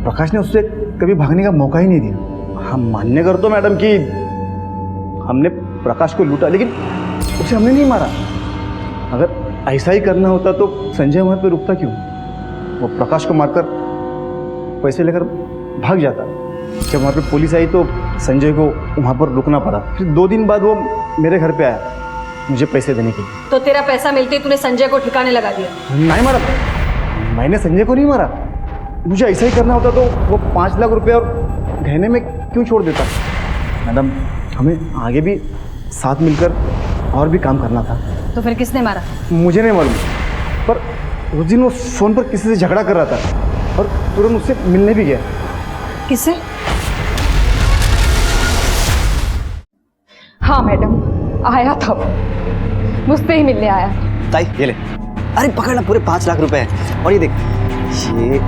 Speaker 3: प्रकाश ने उससे कभी भागने का मौका ही नहीं दिया। हम मान्य करते मैडम कि हमने प्रकाश को लूटा, लेकिन उसे हमने नहीं मारा। अगर ऐसा ही करना होता तो संजय वहाँ पे रुकता क्यों? वो प्रकाश को मारकर पैसे लेकर भाग जाता। जब वहाँ पे पुलिस आई तो संजय को वहाँ पर रुकना पड़ा। फिर 2 दिन बाद वो मेरे घर पे आया मुझे पैसे देने के लिए।
Speaker 1: तो तेरा पैसा मिलते ही तूने संजय को ठिकाने लगा दिया?
Speaker 3: नहीं मारा, मैंने संजय को नहीं मारा। मुझे ऐसा ही करना होता तो वो 5 लाख रुपए और गहने में क्यों छोड़ देता? मैडम, हमें आगे भी साथ मिलकर और भी काम करना था।
Speaker 1: तो फिर किसने मारा?
Speaker 3: मुझे नहीं मालूम, पर उस दिन वो फोन पर किसी से झगड़ा कर रहा था और तुरंत उससे मिलने भी गया।
Speaker 1: किससे?
Speaker 8: हाँ मैडम, आया था वो, मुझसे ही मिलने आया।
Speaker 13: ताई ये ले, अरे पकड़ ना, पूरे 5 लाख रुपए हैं। और ये देख, ये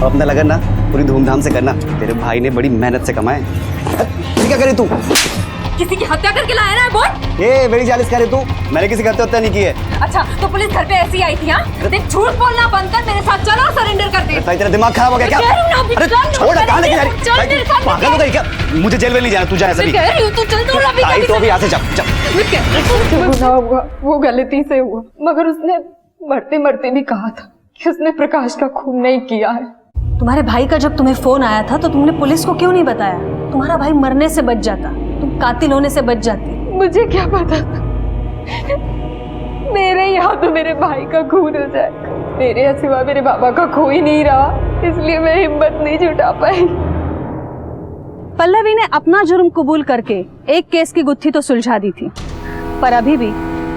Speaker 13: अपना लगन ना पूरी धूमधाम से करना, तेरे भाई ने बड़ी मेहनत से कमाए। ये क्या करे तू?
Speaker 1: किसी की हत्या करके लाया ना बोल?
Speaker 13: ये बड़ी जालिस करे तू, मैंने किसी की हत्या नहीं की है।
Speaker 1: अच्छा, तो पुलिस घर पे ऐसी आई थी? हाँ, देख झूठ बोलना बंद कर, मेरे साथ चलो, सरेंडर कर दे।
Speaker 13: ताई तेरा दिमाग खराब हो गया क्या? अरे छोड़, कहाँ लेके जा रही? पागल हो गई क्या? मुझे जेल में नहीं जाना, तू जा ऐसा भी। ताई तो अभी यहाँ से जा।
Speaker 8: गुनाह हुआ, वो गलती से हुआ, मगर उसने मरते मरते भी कहा था कि उसने प्रकाश का खून नहीं किया है।
Speaker 1: तुम्हारे भाई का जब तुम्हें फोन आया था तो तुमने पुलिस को क्यों नहीं बताया? तुम्हारा भाई मरने से बच जाता, तुम कातिल होने से बच जाती।
Speaker 8: मुझे क्या पता था मेरे यहाँ तो मेरे भाई का खून हो जाएगा। मेरे सिवा मेरे बाबा का कोई नहीं रहा, इसलिए मैं हिम्मत नहीं जुटा पाई।
Speaker 1: पल्लवी ने अपना जुर्म कबूल करके एक केस की गुत्थी तो सुलझा दी थी, पर अभी भी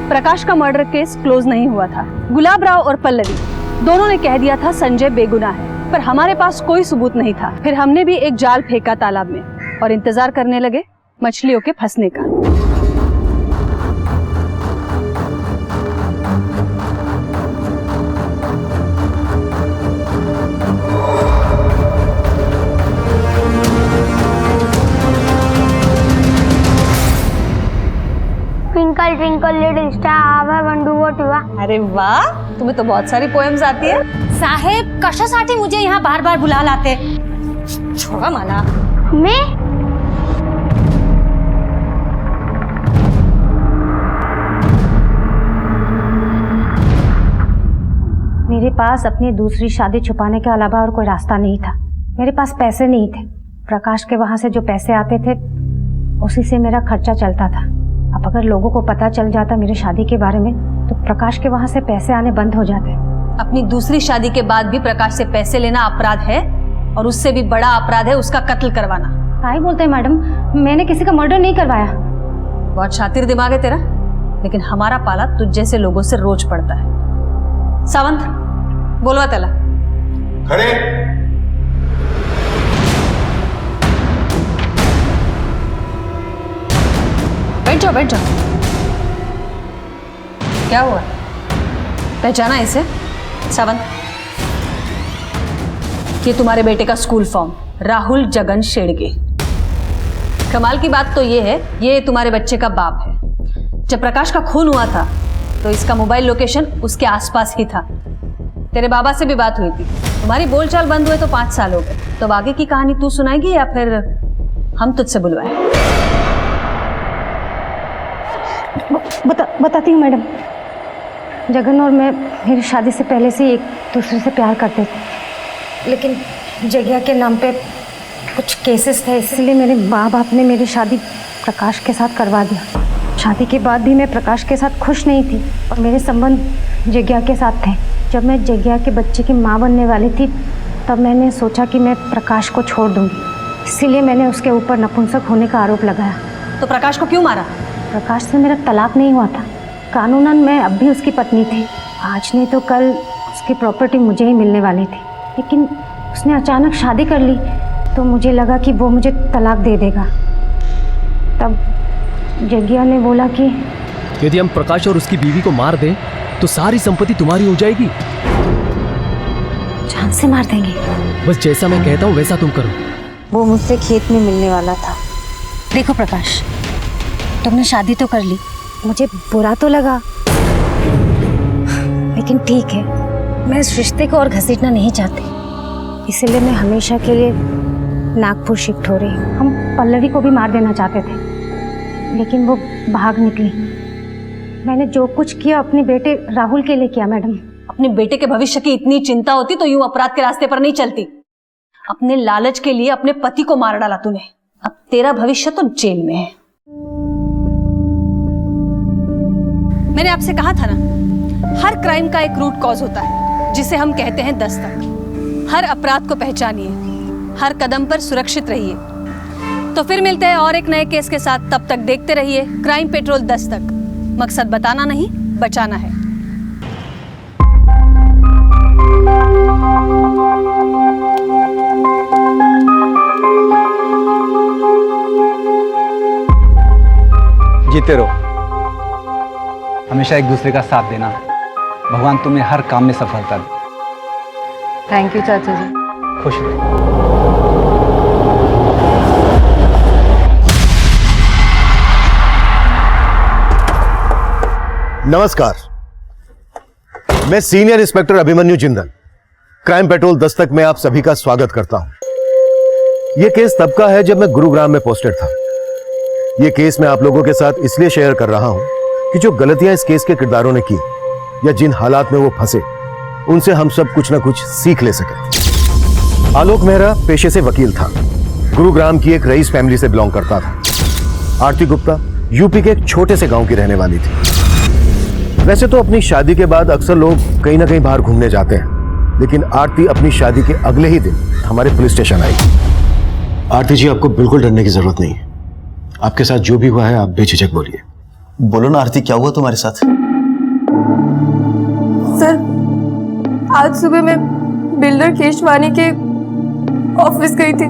Speaker 1: प्रकाश का मर्डर केस क्लोज नहीं हुआ था। गुलाब राव और पल्लवी दोनों ने कह दिया था संजय बेगुनाह है, पर हमारे पास कोई सबूत नहीं था। फिर हमने भी एक जाल फेंका तालाब में और इंतजार करने लगे मछलियों के फंसने का।
Speaker 9: Twinkle twinkle little star I want to what you are.
Speaker 1: अरे वाह, तुम्हें तो बहुत सारी पोएम्स आती है।
Speaker 9: साहेब कशासाठी मुझे यहाँ बार बार बुला लाते? छोड़ा माला। मैं मेरे पास अपनी दूसरी शादी छुपाने के अलावा और कोई रास्ता नहीं था। मेरे पास पैसे नहीं थे। प्रकाश के वहां से जो पैसे आते थे उसी से मेरा खर्चा चलता था। अब अगर लोगों को पता चल जाता मेरी शादी के बारे में तो प्रकाश के वहां से पैसे आने बंद हो जाते।
Speaker 1: अपनी दूसरी शादी के बाद भी प्रकाश से पैसे लेना अपराध है, और उससे भी बड़ा अपराध है उसका कत्ल करवाना।
Speaker 9: क्या बोलते हैं मैडम, मैंने किसी का मर्डर नहीं करवाया।
Speaker 1: बहुत शातिर दिमाग है तेरा, लेकिन हमारा पाला तुझ जैसे लोगों से रोज पड़ता है। सावंत, बोलवा तला।
Speaker 12: खड़े।
Speaker 1: बैठ जाओ, बैठ जाओ। क्या हुआ, पहचाना इसे? सावंत, ये तुम्हारे बेटे का स्कूल फॉर्म, राहुल जगन शेड़गे। कमाल की बात तो ये है, ये तुम्हारे बच्चे का बाप है। जब प्रकाश का खून हुआ था तो इसका मोबाइल लोकेशन उसके आसपास ही था। तेरे बाबा से भी बात हुई थी। तुम्हारी बोलचाल बंद हुए तो 5 साल हो गए। तो आगे की कहानी तू सुनाएगी या फिर हम तुझसे बुलवाएं?
Speaker 9: बताती हूँ मैडम। जगन और मैं मेरी शादी से पहले से एक दूसरे से प्यार करते थे, लेकिन जगह के नाम पे कुछ केसेस थे, इसलिए मेरे माँ बाप ने मेरी शादी प्रकाश के साथ करवा दिया। शादी के बाद भी मैं प्रकाश के साथ खुश नहीं थी और मेरे संबंध जग्या के साथ थे। जब मैं जग्या के बच्चे की माँ बनने वाली थी तब मैंने सोचा कि मैं प्रकाश को छोड़ दूंगी, इसीलिए मैंने उसके ऊपर नपुंसक होने का आरोप लगाया।
Speaker 1: तो प्रकाश को क्यों मारा?
Speaker 9: प्रकाश से मेरा तलाक नहीं हुआ था। कानूनन मैं अब भी उसकी पत्नी थी। आज नहीं तो कल उसकी प्रॉपर्टी मुझे ही मिलने वाली थी, लेकिन उसने अचानक शादी कर ली तो मुझे लगा कि वो मुझे तलाक दे देगा। तब जग्या ने बोला कि
Speaker 16: यदि हम प्रकाश और उसकी बीवी को मार दें तो सारी संपत्ति तुम्हारी हो जाएगी।
Speaker 9: जान से मार देंगे।
Speaker 16: बस जैसा मैं कहता हूँ वैसा तुम करो।
Speaker 9: वो मुझसे खेत में मिलने वाला था। देखो प्रकाश, तुमने शादी तो कर ली, मुझे बुरा तो लगा, लेकिन ठीक है, मैं इस रिश्ते को और घसीटना नहीं चाहती, इसलिए मैं हमेशा के लिए नागपुर शिफ्ट हो रही हूँ। हम पल्लवी को भी मार देना चाहते थे, लेकिन वो भाग निकली। मैंने जो कुछ किया अपने बेटे राहुल के लिए किया मैडम।
Speaker 1: अपने बेटे के भविष्य की इतनी चिंता होती तो यूं अपराध के रास्ते पर नहीं चलती। अपने लालच के लिए अपने पति को मार डाला तूने। अब तेरा भविष्य तो जेल में है। मैंने आपसे कहा था ना, हर क्राइम का एक रूट कॉज होता है जिसे हम कहते हैं दस्तक। हर अपराध को पहचानिए, हर कदम पर सुरक्षित रहिए। तो फिर मिलते हैं और एक नए केस के साथ। तब तक देखते रहिए क्राइम पेट्रोल दस्तक। मकसद बताना नहीं, बचाना है।
Speaker 7: जीते रहो, हमेशा एक दूसरे का साथ देना। भगवान तुम्हें हर काम में सफलता दे।
Speaker 8: थैंक यू चाचा जी।
Speaker 7: खुश रहो।
Speaker 12: नमस्कार, मैं senior inspector Abhimanyu Jindal crime petrol Dastak में आप सभी का स्वागत करता हूं। यह केस तब का है जब मैं गुरुग्राम में पोस्टेड था। यह केस मैं आप लोगों के साथ इसलिए शेयर कर रहा हूं कि जो गलतियां इस केस के किरदारों ने की या जिन हालात में वो फंसे, उनसे हम सब कुछ ना कुछ सीख ले सके। आलोक मेहरा पेशे से वकील था, गुरुग्राम की एक रईस फैमिली से बिलोंग करता था। आरती गुप्ता यूपी के एक छोटे से गांव की रहने वाली थी। वैसे तो अपनी शादी के बाद अक्सर लोग कहीं ना कहीं बाहर घूमने जाते हैं, लेकिन आरती अपनी शादी के अगले ही दिन हमारे पुलिस स्टेशन आई। आरती जी, आपको बिल्कुल डरने की जरूरत नहीं है। आपके साथ जो भी हुआ है आप बेझिझक बोलिए।
Speaker 6: बोलो ना आरती, क्या हुआ तुम्हारे साथ?
Speaker 8: सर, आज सुबह मैं बिल्डर केशवानी के ऑफिस गई थी।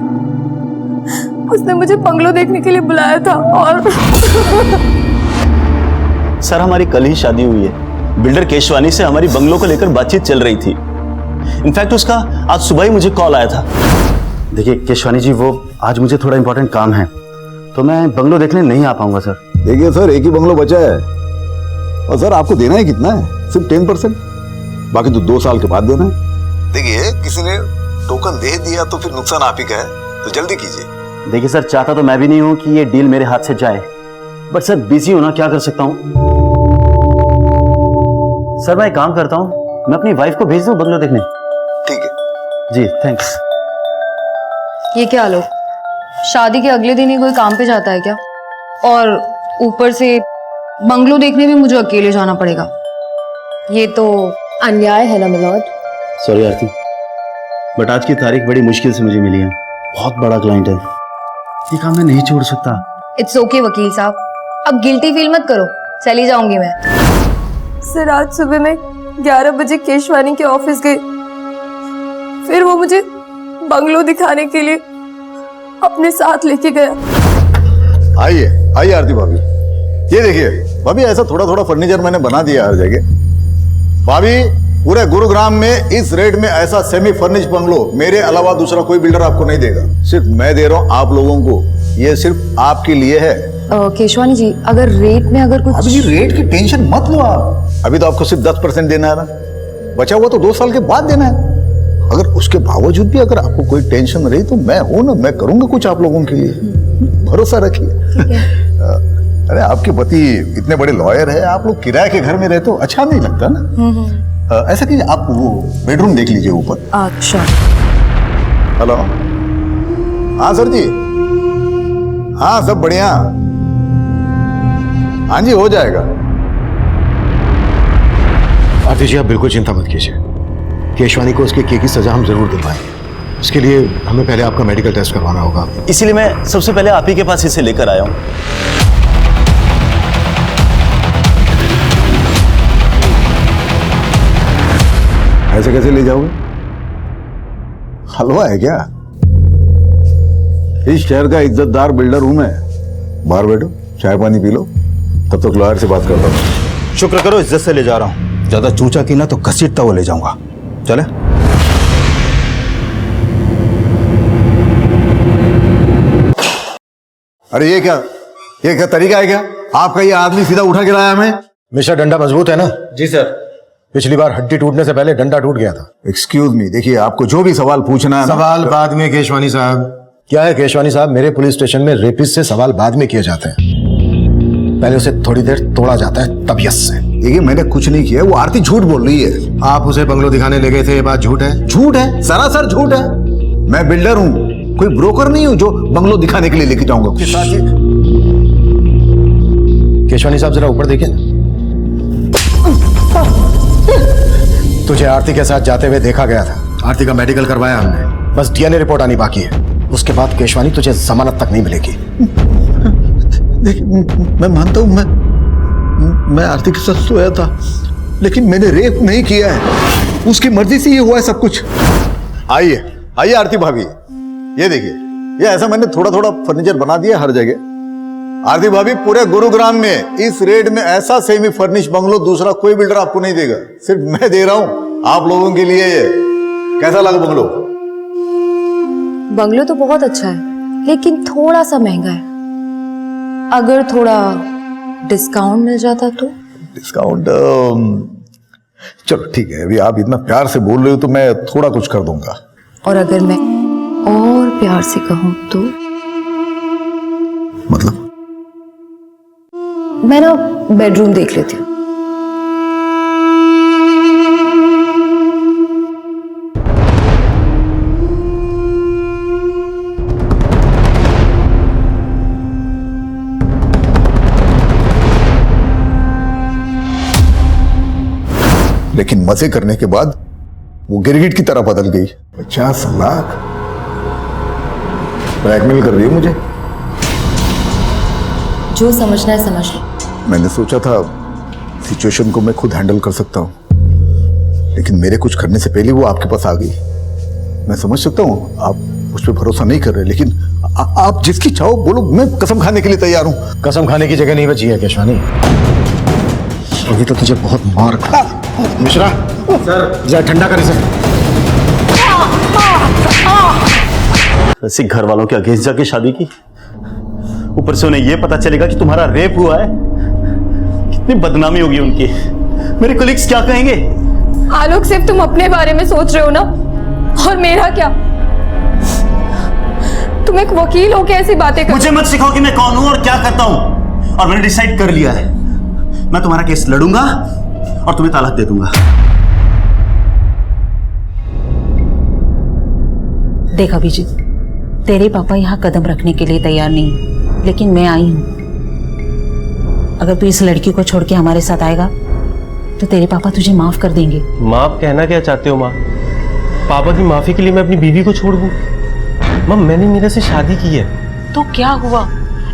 Speaker 8: उसने मुझे बंगलो देखने के लिए बुलाया था और
Speaker 13: सर, हमारी कल ही शादी हुई है। बिल्डर केशवानी से हमारी बंगलो को लेकर बातचीत चल रही थी। इनफैक्ट उसका आज सुबह ही मुझे कॉल आया था।
Speaker 10: देखिए केशवानी जी, वो आज मुझे थोड़ा इंपॉर्टेंट काम है तो मैं बंगलो देखने नहीं आ पाऊंगा सर।
Speaker 17: देखिए सर, एक ही बंगलो बचा है और सर आपको देना है कितना है? सिर्फ 10%, बाकी तो 2 साल के बाद देना है। देखिए, किसी ने टोकन दे दिया तो फिर नुकसान आप ही का है, तो जल्दी कीजिए।
Speaker 10: देखिए सर, चाहता तो मैं भी नहीं हूं कि ये डील मेरे हाथ से जाए, बट सर बिजी हूं ना, क्या कर सकता हूं। सर मैं एक काम करता हूं, मैं अपनी वाइफ को भेज दूं बंगलो देखने।
Speaker 17: ठीक है
Speaker 10: जी, थैंक्स।
Speaker 8: ये क्या लोग शादी के अगले दिन ही कोई काम पे जाता है क्या? और ऊपर से बंगलो देखने भी मुझे अकेले जाना पड़ेगा। ये तो अन्याय है ना मिलॉर्ड।
Speaker 10: सॉरी आरती, बट आज की तारीख बड़ी मुश्किल से मुझे मिली है। बहुत बड़ा क्लाइंट है, ये काम मैं नहीं छोड़ सकता।
Speaker 8: इट्स ओके वकील साहब, अब गिल्टी फील मत करो, चली जाऊंगी मैं। सर, आज सुबह मैं 11 बजे केशवानी के ऑफिस गई, फिर वो मुझे बंगलो दिखाने के लिए अपने साथ लेके गया।
Speaker 17: आइए आइए आरती भाभी, ये देखिए भाभी, ऐसा थोड़ा थोड़ा फर्नीचर मैंने बना दिया हर जगह। भाभी, पूरे गुरुग्राम में इस रेट में ऐसा सेमी फर्निश बंगलो मेरे अलावा दूसरा कोई बिल्डर आपको नहीं देगा। सिर्फ मैं दे रहा हूँ आप लोगों को, ये सिर्फ आपके लिए है।
Speaker 8: केशवानी जी, अगर रेट में अगर कुछ...
Speaker 17: अभी रेट की टेंशन मत लो आप, अभी तो आपको सिर्फ 10% देना है ना, बचा हुआ तो 2 साल के बाद देना है। अगर उसके बावजूद भी अगर आपको कोई टेंशन रही तो मैं हूं ना, मैं करूंगा कुछ आप लोगों के लिए, भरोसा रखिए। अरे आपके पति इतने बड़े लॉयर है, आप लोग किराए के घर में रहते हो, अच्छा नहीं लगता ना। ऐसा कीजिए, आप वो बेडरूम देख लीजिए ऊपर।
Speaker 8: अच्छा।
Speaker 17: हेलो, हाँ सर जी, हाँ सब बढ़िया, हाँ जी हो जाएगा।
Speaker 12: आरती जी, आप बिल्कुल चिंता मत कीजिए, केशवानी को उसके केस की सजा हम जरूर दिलवाएंगे। इसके लिए हमें पहले आपका मेडिकल टेस्ट करवाना होगा।
Speaker 13: इसीलिए मैं सबसे पहले आप ही के पास इसे लेकर आया हूं।
Speaker 17: ऐसे कैसे ले जाओगे? हलवा है क्या? इस शहर का इज्जतदार बिल्डर हूं मैं। बाहर बैठो, चाय पानी पी लो, तब तक लॉयर से बात करता हूं।
Speaker 6: शुक्र करो इज्जत से ले जा रहा हूं, ज्यादा चूचा की ना तो घसीटता हुआ ले जाऊंगा। चले।
Speaker 17: अरे ये क्या, ये क्या तरीका है क्या? आपका ये आदमी सीधा उठा के लाया हमें?
Speaker 12: मिस्टर, डंडा मजबूत है ना? जी सर। पिछली बार हड्डी टूटने से पहले डंडा टूट गया था।
Speaker 17: एक्सक्यूज मी, देखिए आपको जो भी सवाल पूछना है ना,
Speaker 12: सवाल बाद में केशवानी साहब। क्या है केशवानी साहब, मेरे पुलिस स्टेशन में रेपिस्ट से सवाल बाद में किए जाते हैं, पहले उसे थोड़ी देर तोड़ा जाता है तबीयत से।
Speaker 17: देखिए मैंने कुछ नहीं किया, वो आरती झूठ बोल रही है।
Speaker 12: आप उसे बंगलो दिखाने ले गए थे, ये बात झूठ है?
Speaker 17: झूठ है, सरासर झूठ है। मैं बिल्डर हूँ, कोई ब्रोकर नहीं हूँ जो बंगलो दिखाने के लिए लेके जाऊंगा।
Speaker 12: केशवानी साहब जरा ऊपर देखिए ना। तुझे आरती के साथ जाते हुए देखा गया था। आरती का मेडिकल करवाया हमने, बस डीएनए रिपोर्ट आनी बाकी है। उसके बाद केशवानी तुझे जमानत तक नहीं मिलेगी।
Speaker 17: देखिए मैं मानता हूँ मैं आरती के साथ सोया था, लेकिन मैंने रेप नहीं किया है। उसकी मर्जी से ये हुआ है सब कुछ। आइए आइए आरती भाभी, ये देखिए, ये ऐसा मैंने थोड़ा थोड़ा फर्नीचर बना दिया हर जगह। आरती भाभी, पूरे गुरुग्राम में इस रेट में ऐसा सेमी फर्निश बंगलो दूसरा कोई बिल्डर आपको नहीं देगा, सिर्फ मैं दे रहा हूं आप लोगों के लिए। ये कैसा लगा बंगलो?
Speaker 14: बंगलो तो बहुत अच्छा है, लेकिन थोड़ा सा महंगा है। अगर थोड़ा डिस्काउंट मिल जाता तो?
Speaker 17: डिस्काउंट चलो ठीक है, अभी आप इतना प्यार से बोल रहे हो तो मैं थोड़ा कुछ कर दूंगा।
Speaker 14: और अगर मैं और प्यार से कहूं तो?
Speaker 17: मतलब?
Speaker 14: मैं ना बेडरूम देख लेती हूँ।
Speaker 17: लेकिन मजे करने के बाद वो गिरगिट की तरह बदल गई। 50 लाख ब्लैकमेल कर रही है मुझे।
Speaker 14: जो समझना है समझ लो।
Speaker 17: मैंने सोचा था सिचुएशन को मैं खुद हैंडल कर सकता हूँ, लेकिन मेरे कुछ करने से पहले वो आपके पास आ गई। मैं समझ सकता हूँ आप उस पर भरोसा नहीं कर रहे, लेकिन आप जिसकी चाहो बोलो, मैं कसम खाने के लिए तैयार हूँ।
Speaker 12: कसम खाने की जगह नहीं बची है केशवानी, अभी तो तुझे बहुत मार खा। मिश्रा सर, जरा ठंडा कर इसे।
Speaker 10: ऐसे घर वालों के अगेंस्ट जाके शादी की, ऊपर से उन्हें यह पता चलेगा कि तुम्हारा रेप हुआ है, कितनी बदनामी होगी उनकी। मेरे कोलिग्स क्या कहेंगे?
Speaker 8: आलोक, सिर्फ तुम अपने बारे में सोच रहे हो ना, और मेरा क्या? तुम एक वकील हो के ऐसी बातें कर।
Speaker 10: मुझे मत सिखाओ कि मैं कौन हूं और क्या करता हूं। और मैंने डिसाइड कर लिया है, मैं तुम्हारा केस लड़ूंगा और तुम्हें तलाक दे दूंगा।
Speaker 18: देख अभिजीत, तेरे पापा यहाँ कदम रखने के लिए तैयार नहीं, लेकिन मैं आई हूँ। अगर तू इस लड़की को छोड़ के हमारे साथ आएगा तो तेरे पापा तुझे माफ कर देंगे।
Speaker 16: माफ कहना क्या चाहते हो माँ? पापा की माफी के लिए मैं अपनी बीवी को छोड़ दूँ? माँ, मैंने मीरा से शादी की है।
Speaker 18: तो क्या हुआ,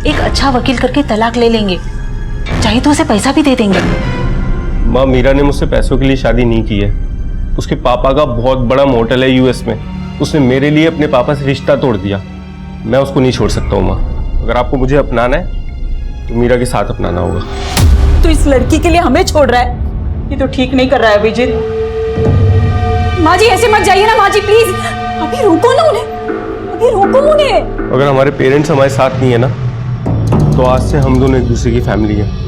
Speaker 18: एक अच्छा वकील करके तलाक ले लेंगे, चाहे तो उसे पैसा भी दे देंगे।
Speaker 16: माँ, मीरा ने मुझसे पैसों के लिए शादी नहीं की है। उसके पापा का बहुत बड़ा मोटल है यूएस में, उसने मेरे लिए अपने पापा से रिश्ता तोड़ दिया। मैं उसको नहीं छोड़ सकता हूँ माँ। अगर आपको मुझे अपनाना है तो मीरा के साथ अपनाना होगा।
Speaker 18: तू इस लड़की के लिए हमें छोड़ रहा है, ये तो ठीक नहीं कर रहा है अभिजीत।
Speaker 8: माँ जी ऐसे मत जाइए ना, माँ जी प्लीज, अभी रोको ना उन्हें, अभी रोको उन्हें।
Speaker 16: अगर हमारे पेरेंट्स हमारे साथ नहीं है ना, तो आज से हम दोनों एक दूसरे की फैमिली है।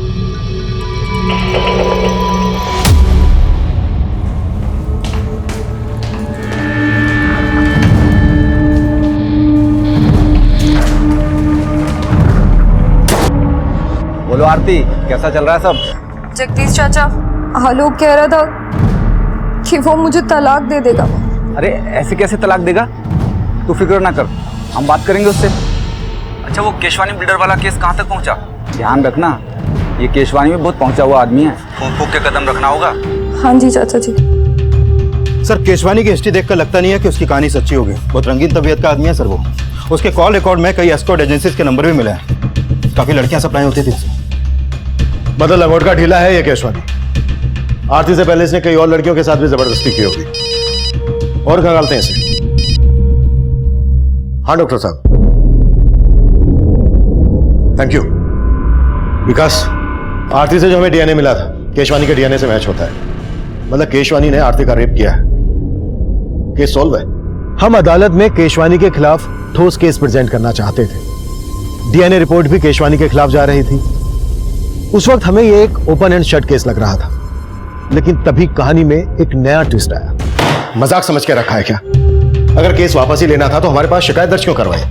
Speaker 13: बोलो आरती, कैसा चल रहा है सब?
Speaker 8: जगदीश चाचा, आलोक कह रहा था कि वो मुझे तलाक दे देगा।
Speaker 13: अरे ऐसे कैसे तलाक देगा? तू फिक्र ना कर, हम बात करेंगे उससे। अच्छा, वो केशवानी बिल्डर वाला केस कहाँ तक पहुँचा? ध्यान रखना, ये केशवानी में बहुत पहुँचा हुआ आदमी है, फूंक फूंक के कदम रखना होगा।
Speaker 8: हाँ जी चाचा जी।
Speaker 12: सर, केशवानी की हिस्ट्री देखकर लगता नहीं है कि उसकी कहानी सच्ची होगी। बहुत रंगीन तबीयत का आदमी है सर वो। उसके कॉल रिकॉर्ड में कई एस्कॉर्ट एजेंसीज के नंबर भी मिले हैं, काफी लड़कियां सप्लाई होती थी। मतलब लंगोट का ढीला है ये केशवानी। आरती से पहले इसने कई और लड़कियों के साथ भी जबरदस्ती की होगी। और खंगालते हैं इसे। हाँ डॉक्टर साहब, थैंक यू। विकास, आरती से जो हमें डीएनए मिला था, केशवानी के डीएनए से मैच होता है। मतलब केशवानी ने आरती का रेप किया है। केस सॉल्व है। हम अदालत में केशवानी के खिलाफ ठोस केस प्रेजेंट करना चाहते थे,
Speaker 6: डीएनए रिपोर्ट भी केशवानी के खिलाफ जा रही थी। उस वक्त हमें ये एक ओपन एंड शट केस लग रहा था, लेकिन तभी कहानी में एक नया ट्विस्ट आया। मजाक समझ के रखा है क्या? अगर केस वापस ही लेना था तो हमारे पास शिकायत दर्ज क्यों करवाए?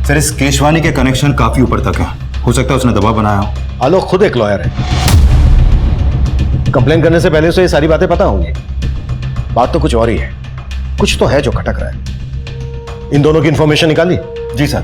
Speaker 19: सर, इस केशवानी के कनेक्शन काफी ऊपर तक है, हो सकता है उसने दबाव बनाया हो।
Speaker 6: आलोक खुद एक लॉयर है, कंप्लेन करने से पहले उसे ये सारी बातें पता होंगी। बात तो कुछ और ही है, कुछ तो है जो खटक रहा है। इन दोनों की इंफॉर्मेशन निकाली?
Speaker 19: जी सर,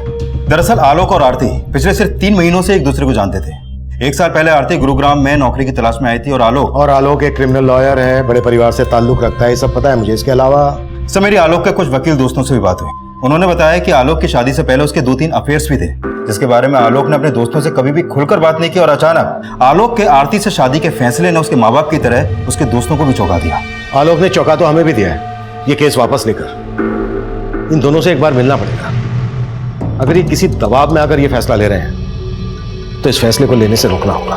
Speaker 19: दरअसल आलोक और आरती पिछले सिर्फ 3 महीनों से एक दूसरे को जानते थे। 1 साल पहले आरती गुरुग्राम में नौकरी की तलाश में आई थी और आलोक एक क्रिमिनल लॉयर है, बड़े परिवार से ताल्लुक रखता है, ये सब पता है मुझे। इसके अलावा सर, मेरी आलोक के कुछ वकील दोस्तों से भी बात हुई। उन्होंने बताया कि आलोक की शादी से पहले उसके 2-3 अफेयर्स भी थे, जिसके बारे में आलोक ने अपने दोस्तों से कभी भी खुलकर बात नहीं की। और अचानक आलोक के आरती से शादी के फैसले ने उसके माँ बाप की तरह उसके दोस्तों को भी चौंका दिया।
Speaker 6: आलोक ने चौंका तो हमें भी दिया है। ये केस वापस लेकर इन दोनों से एक बार मिलना पड़ेगा। अगर ये किसी दबाव में आकर ये फैसला ले रहे हैं तो इस फैसले को लेने से रोकना होगा।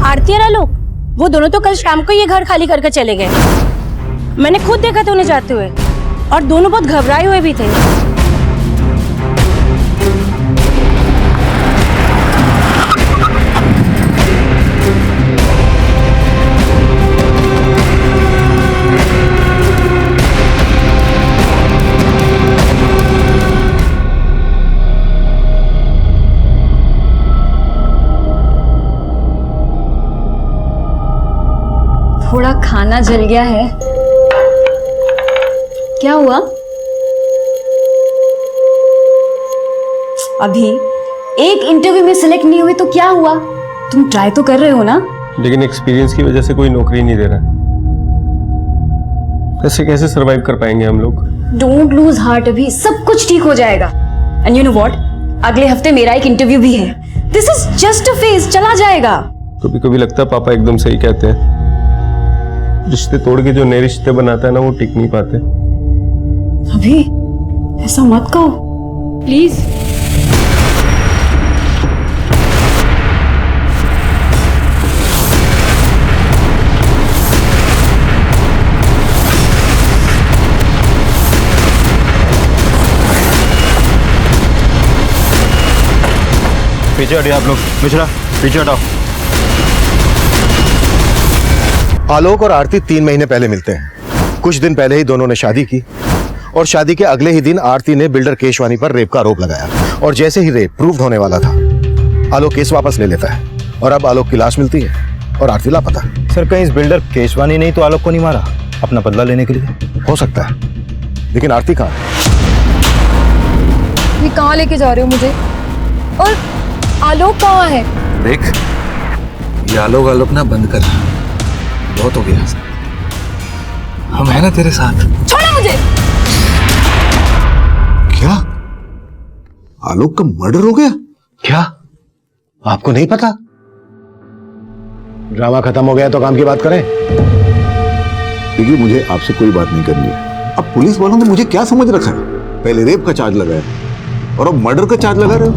Speaker 20: आरती और आलोक, वो दोनों तो कल शाम को ये घर खाली करके चले गए। मैंने खुद देखा था उन्हें जाते हुए, और दोनों बहुत घबराए हुए भी थे।
Speaker 1: थोड़ा खाना जल गया है। क्या हुआ? अभी एक इंटरव्यू में सिलेक्ट नहीं हुई तो क्या हुआ? तुम ट्राई तो कर रहे हो ना?
Speaker 16: लेकिन एक्सपीरियंस की वजह से कोई नौकरी नहीं दे रहा है। ऐसे कैसे सरवाइव कर पाएंगे हम लोग?
Speaker 1: डोंट लूज हार्ट, अभी सब कुछ ठीक हो जाएगा। एंड यू नो व्हाट, अगले हफ्ते मेरा एक इंटरव्यू भी है। This is just a phase, चला जाएगा।
Speaker 16: कभी कभी लगता है पापा एकदम सही कहते हैं, रिश्ते तोड़ के जो नए रिश्ते बनाता है ना, वो टिक नहीं पाते।
Speaker 1: अभी ऐसा मत कहो प्लीज।
Speaker 19: पीछे हटिए आप लोग, पीछे हटाओ।
Speaker 6: आलोक और आरती 3 महीने पहले मिलते हैं। कुछ दिन पहले ही दोनों ने शादी की और शादी के अगले ही दिन आरती ने बिल्डर केशवानी पर रेप का आरोप लगाया। और जैसे ही रेप प्रूव होने वाला था, आलोक केस वापस ले लेता है और अब आलोक की लाश मिलती है और आरती लापता।
Speaker 19: सर, कहीं इस बिल्डर केशवानी नहीं तो आलोक को नहीं मारा अपना बदला लेने के लिए?
Speaker 6: हो सकता है, लेकिन आरती कहाँ है?
Speaker 8: ये कहाँ लेके जा रहे हो मुझे? और आलोक कहाँ है?
Speaker 17: देख, ये आलोक ना बंद कर, बहुत हो गया। हम है ना तेरे साथ।
Speaker 8: छोड़ो मुझे।
Speaker 17: क्या आलोक का मर्डर हो गया?
Speaker 6: क्या आपको नहीं पता? ड्रामा खत्म हो गया तो काम की बात करें।
Speaker 17: देखिए, मुझे आपसे कोई बात नहीं करनी है। अब पुलिस वालों ने मुझे क्या समझ रखा है? पहले रेप का चार्ज लगाया और अब मर्डर का चार्ज लगा रहे हो।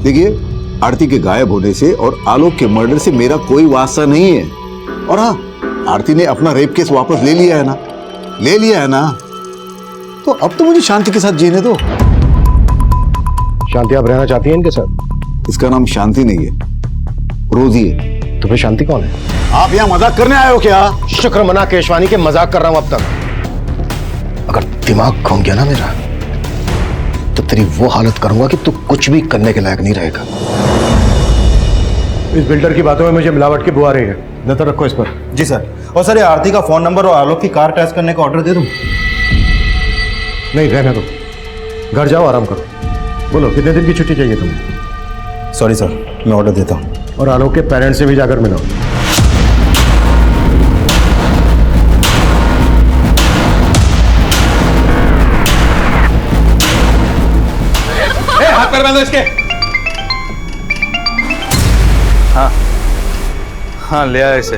Speaker 17: देखिए, आरती के गायब होने से और आलोक के मर्डर से मेरा कोई वास्ता नहीं है। और हाँ, आरती ने अपना रेप केस वापस ले लिया है ना, तो अब तो मुझे शांति के साथ जीने दो।
Speaker 6: शांति आप रहना चाहती हैं इनके साथ?
Speaker 17: इसका नाम शांति नहीं है, रोजी है।
Speaker 6: तो फिर शांति कौन है?
Speaker 17: आप यहाँ मजाक करने आए हो क्या?
Speaker 6: शुक्र मना केशवानी के मजाक कर रहा हूं अब तक। अगर दिमाग घूम गया ना मेरा, तो तेरी वो हालत करूंगा कि तू कुछ भी करने के लायक नहीं रहेगा। इस बिल्डर की बातों में मुझे मिलावट की बुआ रही है। नजर रखो इस पर।
Speaker 19: जी सर। और सर, ये आरती का फोन नंबर और आलोक की कार टेस्ट करने का ऑर्डर दे दूं?
Speaker 6: नहीं, रहने दो। घर जाओ, आराम करो। बोलो, कितने दिन की छुट्टी चाहिए तुम्हें?
Speaker 19: सॉरी सर, मैं ऑर्डर देता हूँ।
Speaker 6: और आलोक के पेरेंट्स से भी जाकर मिलो।
Speaker 12: हाथ पैर बांधो इसके।
Speaker 13: हाँ, ले आया इसे।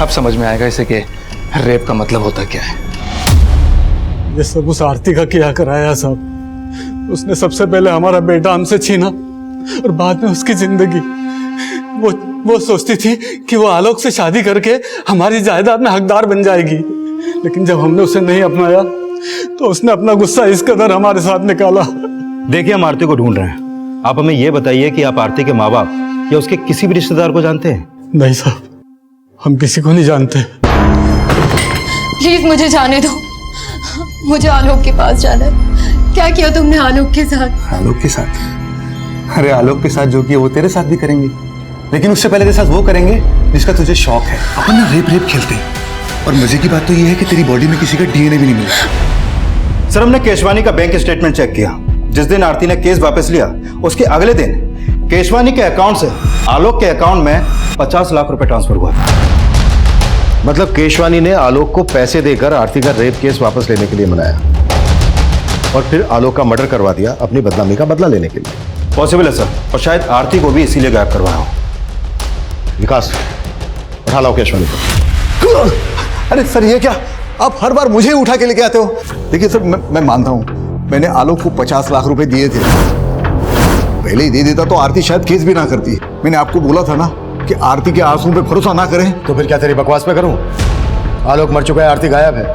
Speaker 13: अब समझ में आएगा इसे कि रेप का मतलब होता क्या है।
Speaker 21: ये सब उस आरती का किया कराया साहब। उसने सबसे पहले हमारा बेटा हमसे छीना और बाद में उसकी जिंदगी। वो वो सोचती थी कि वो आलोक से शादी करके हमारी जायदाद में हकदार बन जाएगी, लेकिन जब हमने उसे नहीं अपनाया तो उसने अपना गुस्सा इस कदर हमारे साथ निकाला।
Speaker 19: देखिए, हम आरती को ढूंढ रहे हैं। आप हमें ये बताइए कि आप आरती के माँ बाप या उसके किसी भी रिश्तेदार को जानते हैं?
Speaker 21: नहीं साहब, हम किसी को नहीं जानते।
Speaker 8: प्लीज मुझे जाने दो, मुझे आलोक के पास जाना है। क्या किया तुमने आलोक के साथ?
Speaker 19: आलोक के साथ? अरे आलोक के साथ जो किया वो तेरे साथ भी करेंगे, लेकिन उससे पहले तेरे साथ वो करेंगे जिसका तुझे शौक है। अपन ना रेप खेलते हैं, और मजे की बात तो ये है कि तेरी बॉडी में किसी का डीएनए भी नहीं मिला। सर, हमने केशवानी का बैंक स्टेटमेंट चेक किया। जिस दिन आरती ने केस वापस लिया उसके अगले दिन केशवानी के अकाउंट से आलोक के अकाउंट में 50 लाख रुपए ट्रांसफर हुआ था।
Speaker 17: मतलब केशवानी ने आलोक को पैसे देकर आरती का रेप केस वापस लेने के लिए मनाया, और फिर आलोक का मर्डर करवा दिया अपनी बदनामी का बदला लेने के लिए।
Speaker 19: पॉसिबल है सर, और शायद आरती को भी इसीलिए गायब करवाया हो।
Speaker 17: विकास, उठा लाओ केशवानी को।
Speaker 19: अरे सर, ये क्या?
Speaker 17: आप हर बार मुझे उठा के लेके आते हो। देखिए सर, मैं मानता हूं मैंने आलोक को 50 लाख रुपए दिए थे। पहले ही दे देता तो आरती शायद केस भी ना करती। मैंने आपको बोला था ना कि आरती के आंसुओं पे भरोसा ना करें।
Speaker 19: तो फिर क्या तेरी बकवास पे करूं? आलोक मर चुका है, आरती गायब है,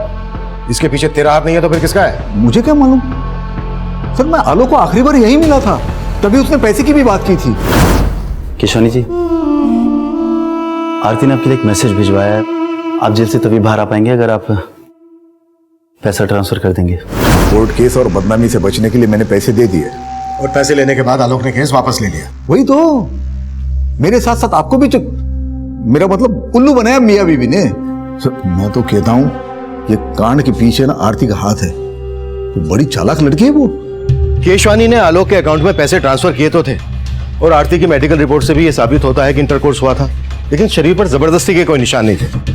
Speaker 19: इसके पीछे तेरा हाथ नहीं है तो फिर किसका है?
Speaker 17: मुझे क्या मालूम सर, मैं आलोक को आखिरी बार यही मिला था, तभी उसने पैसे की भी बात की थी।
Speaker 10: केशवानी जी, आरती ने आपके लिए एक मैसेज भिजवाया है। आप जेल से तभी बाहर आ पाएंगे अगर आप पैसा ट्रांसफर कर देंगे।
Speaker 17: कोर्ट केस और बदनामी से बचने के लिए मैंने पैसे दे दिए,
Speaker 19: और पैसे लेने के बाद आलोक ने केस वापस ले लिया।
Speaker 17: वही तो, मेरे साथ साथ आपको भी मेरा मतलब उल्लू बनाया मियां बीवी ने। सर, मैं तो कहता हूं ये कांड के पीछे ना आरती का हाथ है। तो बड़ी चालाक लड़की है वो।
Speaker 19: केशवानी ने आलोक के अकाउंट में पैसे ट्रांसफर किए तो थे, और आरती की मेडिकल रिपोर्ट से भी ये साबित होता है कि इंटरकोर्स हुआ था, लेकिन शरीर पर जबरदस्ती के कोई निशान नहीं थे।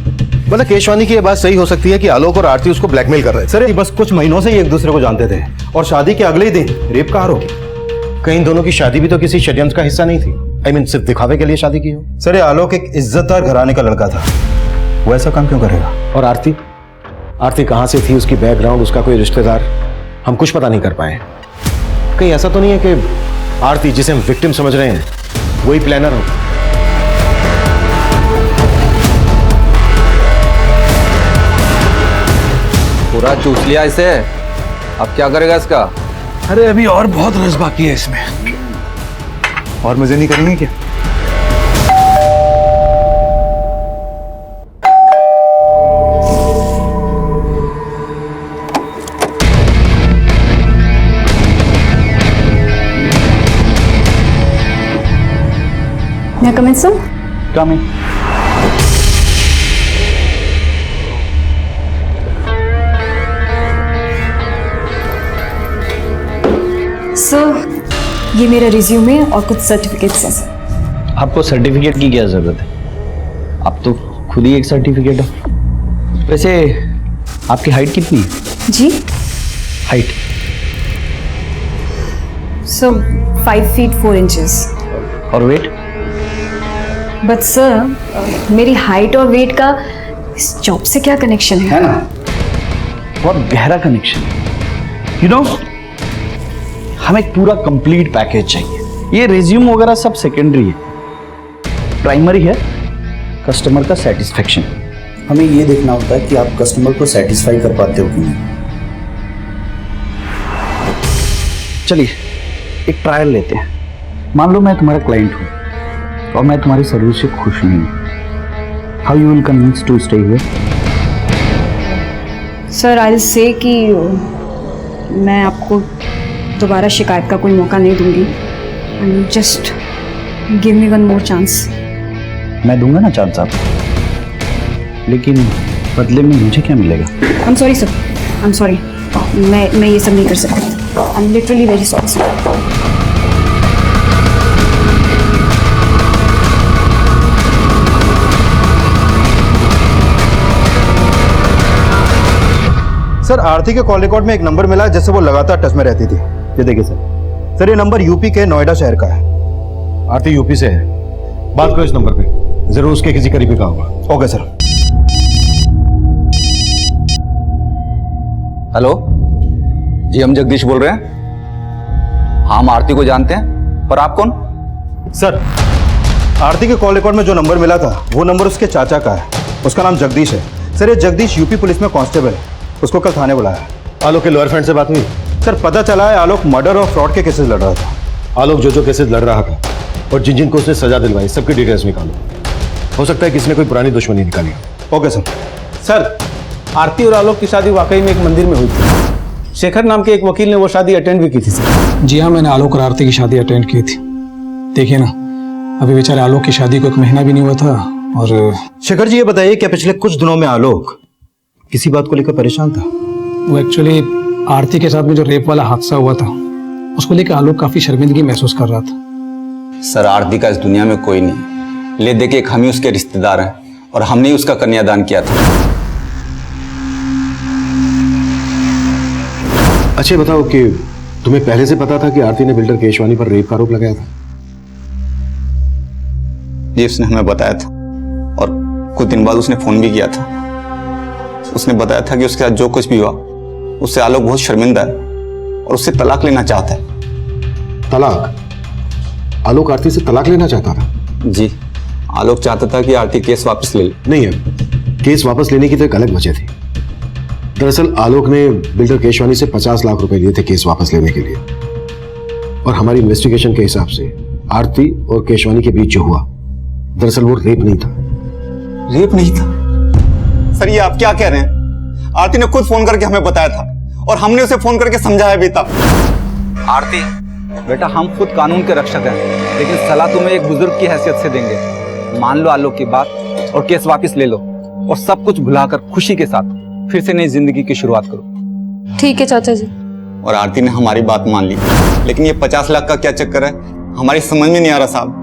Speaker 19: मतलब केशवानी की ये बात सही हो सकती है कि आलोक और आरती उसको ब्लैकमेल कर रहे थे। सर, ये बस कुछ महीनों से ही एक दूसरे को जानते थे, और शादी के अगले ही दिन रेप का आरोप। कहीं इन दोनों की शादी भी तो किसी षड्यंत्र का हिस्सा नहीं थी। I mean, सिर्फ दिखावे के लिए शादी की हो। सर, ये आलोक एक इज्जतदार घराने का लड़का था, वो ऐसा काम क्यों करेगा?
Speaker 17: और आरती कहां से थी, उसकी बैकग्राउंड, उसका कोई रिश्तेदार, हम कुछ पता नहीं कर पाए। कहीं ऐसा तो नहीं है कि आरती, जिसे हम विक्टिम समझ रहे हैं, वही प्लानर हो?
Speaker 13: पूरा चूस लिया इसे, अब क्या करेगा इसका?
Speaker 5: अरे अभी और बहुत रस बाकी है इसमें।
Speaker 19: और मजे नहीं करेंगे क्या?
Speaker 8: मैं कम इन सर?
Speaker 13: कम इन।
Speaker 8: सर, ये मेरा रिज्यूमे और कुछ सर्टिफिकेट्स हैं सर।
Speaker 13: आपको सर्टिफिकेट की क्या जरूरत है? आप तो खुद ही एक सर्टिफिकेट हो। वैसे आपकी हाइट कितनी है?
Speaker 8: जी?
Speaker 13: हाइट?
Speaker 8: Sir 5 feet 4 inches।
Speaker 13: और वेट?
Speaker 8: बट सर, मेरी हाइट और वेट का इस जॉब से क्या कनेक्शन है?
Speaker 13: ना, बहुत गहरा कनेक्शन है। यू नो, हमें एक पूरा कंप्लीट पैकेज चाहिए। ये रिज्यूम वगैरह सब सेकेंडरी है, प्राइमरी है कस्टमर का सेटिस्फेक्शन।
Speaker 7: हमें ये देखना होता है कि आप कस्टमर को सेटिस्फाई कर पाते हो कि नहीं।
Speaker 13: चलिए एक ट्रायल लेते हैं। मान लो मैं तुम्हारा क्लाइंट हूँ और मैं तुम्हारी सर्विस से खुश नहीं हूँ। How you will convince to stay here?
Speaker 8: Sir, I will say कि मैं आपको दोबारा शिकायत का कोई मौका नहीं दूंगी। And just give me one more chance.
Speaker 13: मैं दूंगा ना चांस आपको, लेकिन बदले में मुझे क्या मिलेगा?
Speaker 8: I am sorry sir, I am sorry. मैं ये सब नहीं कर सकती। I am literally very sorry sir.
Speaker 19: Sir, Aarti के कॉल रिकॉर्ड में एक नंबर मिला जिससे वो लगातार टच में रहती थी। ये देखिए सर। सर, ये नंबर यूपी के नोएडा शहर का है।
Speaker 17: आरती यूपी से है, बात करो इस नंबर पे, जरूर उसके किसी करीबी का होगा।
Speaker 19: Okay sir.
Speaker 13: हेलो जी, हम जगदीश बोल रहे हैं। हाँ, हम आरती को जानते हैं, पर आप कौन?
Speaker 19: सर, आरती के कॉल रिकॉर्ड में जो नंबर मिला था वो नंबर उसके चाचा का है। उसका नाम जगदीश है। सर ये जगदीश यूपी पुलिस में कांस्टेबल है। उसको कल थाने बुलाया।
Speaker 17: आलोक के लॉयर फ्रेंड से बात हुई?
Speaker 19: सर पता चला है आलोक मर्डर और फ्रॉड के केसेस लड़ रहा था।
Speaker 17: आलोक जो केसेस लड़ रहा था और जिन जिन को उसने सजा दिलवाई सबकी डिटेल्स निकालो। हो सकता है किसी ने कोई पुरानी दुश्मनी निकाली हो।
Speaker 19: Okay sir.
Speaker 5: सर, आरती और आलोक की शादी वाकई में एक मंदिर में हुई थी। शेखर नाम के एक वकील ने वो शादी अटेंड भी की थी सर।
Speaker 21: जी हाँ, मैंने आलोक और आरती की शादी अटेंड की थी। देखिए ना, अभी बेचारे आलोक की शादी को 1 महीना भी नहीं हुआ था। और
Speaker 19: शेखर जी ये बताइए क्या पिछले कुछ दिनों में आलोक किसी बात को लेकर परेशान था?
Speaker 21: वो एक्चुअली आरती के साथ में जो रेप वाला हादसा हुआ था उसको लेकर आलोक काफी शर्मिंदगी महसूस कर रहा था।
Speaker 13: सर आरती का इस दुनिया में कोई नहीं, ले दे के एक हम ही उसके रिश्तेदार हैं और हमने ही उसका कन्यादान किया था।
Speaker 17: अच्छा बताओ कि तुम्हें पहले से पता था कि आरती ने बिल्डर केशवानी पर रेप का आरोप लगाया था?
Speaker 13: जी उसने हमें बताया था और कुछ दिन बाद उसने फोन भी किया था। उसने बताया था कि उसके साथ जो कुछ भी हुआ उससे आलोक बहुत शर्मिंदा है और उससे तलाक लेना चाहता है।
Speaker 17: तलाक? आलोक आरती से तलाक लेना चाहता था?
Speaker 13: जी, आलोक चाहता था कि आरती केस वापस ले ले।
Speaker 17: नहीं है, केस वापस लेने की तो एक अलग वजह थी। दरअसल आलोक ने बिल्डर केशवानी से 50 लाख रुपए लिए थे केस वापस लेने के लिए। और हमारी इन्वेस्टिगेशन के हिसाब से आरती और केशवानी के बीच जो हुआ दरअसल वो रेप नहीं था।
Speaker 13: रेप नहीं था? सर ये आप क्या कह रहे हैं? आरती ने खुद फोन करके हमें बताया था और हमने उसे फोन करके समझाया भी था।
Speaker 11: आरती बेटा, हम खुद कानून के रक्षक हैं, लेकिन सलाह तुम्हें एक बुजुर्ग की हैसियत से देंगे। मान लो आलोक की बात और केस वापस ले लो और सब कुछ भुलाकर खुशी के साथ फिर से नई जिंदगी की शुरुआत करो।
Speaker 8: ठीक है चाचा जी।
Speaker 13: और आरती ने हमारी बात मान ली, लेकिन ये 50 लाख का क्या चक्कर है हमारी समझ में नहीं आ रहा साहब।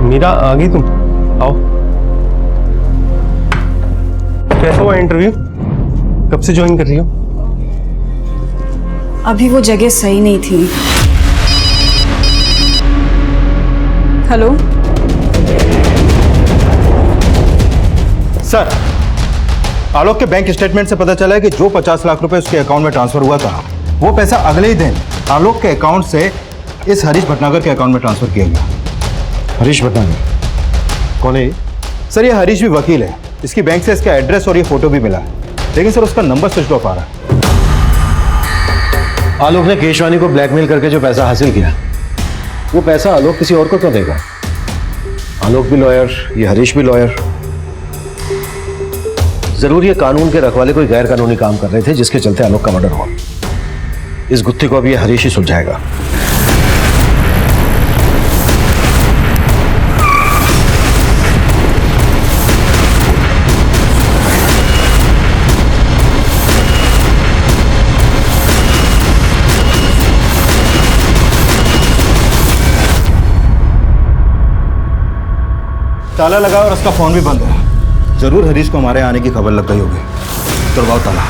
Speaker 16: मीरा आ गई तुम? आओ। कैसा हुआ इंटरव्यू? कब से ज्वाइन कर रही हो?
Speaker 22: अभी वो जगह सही नहीं थी।
Speaker 1: हेलो
Speaker 19: सर, आलोक के बैंक स्टेटमेंट से पता चला है कि जो 50 लाख रुपए उसके अकाउंट में ट्रांसफर हुआ था वो पैसा अगले ही दिन आलोक के अकाउंट से इस हरीश भटनागर के अकाउंट में ट्रांसफर किया गया।
Speaker 17: हरीश भटनागर कौन है ये?
Speaker 19: सर ये हरीश भी वकील है। इसकी बैंक से इसका एड्रेस और ये फोटो भी मिला है, लेकिन सर उसका नंबर स्विच ऑफ आ रहा है।
Speaker 17: आलोक ने केशवानी को ब्लैकमेल करके जो पैसा हासिल किया वो पैसा आलोक किसी और को क्यों देगा? आलोक भी लॉयर, ये हरीश भी लॉयर। जरूर ये कानून के रखवाले कोई गैर कानूनी काम कर रहे थे जिसके चलते आलोक का मर्डर हुआ। इस गुत्थी को अब ये हरीश ही सुलझाएगा।
Speaker 19: ताला लगा और उसका फोन भी बंद है। जरूर हरीश को हमारे आने की खबर लग गई होगी। तोड़वाओ ताला।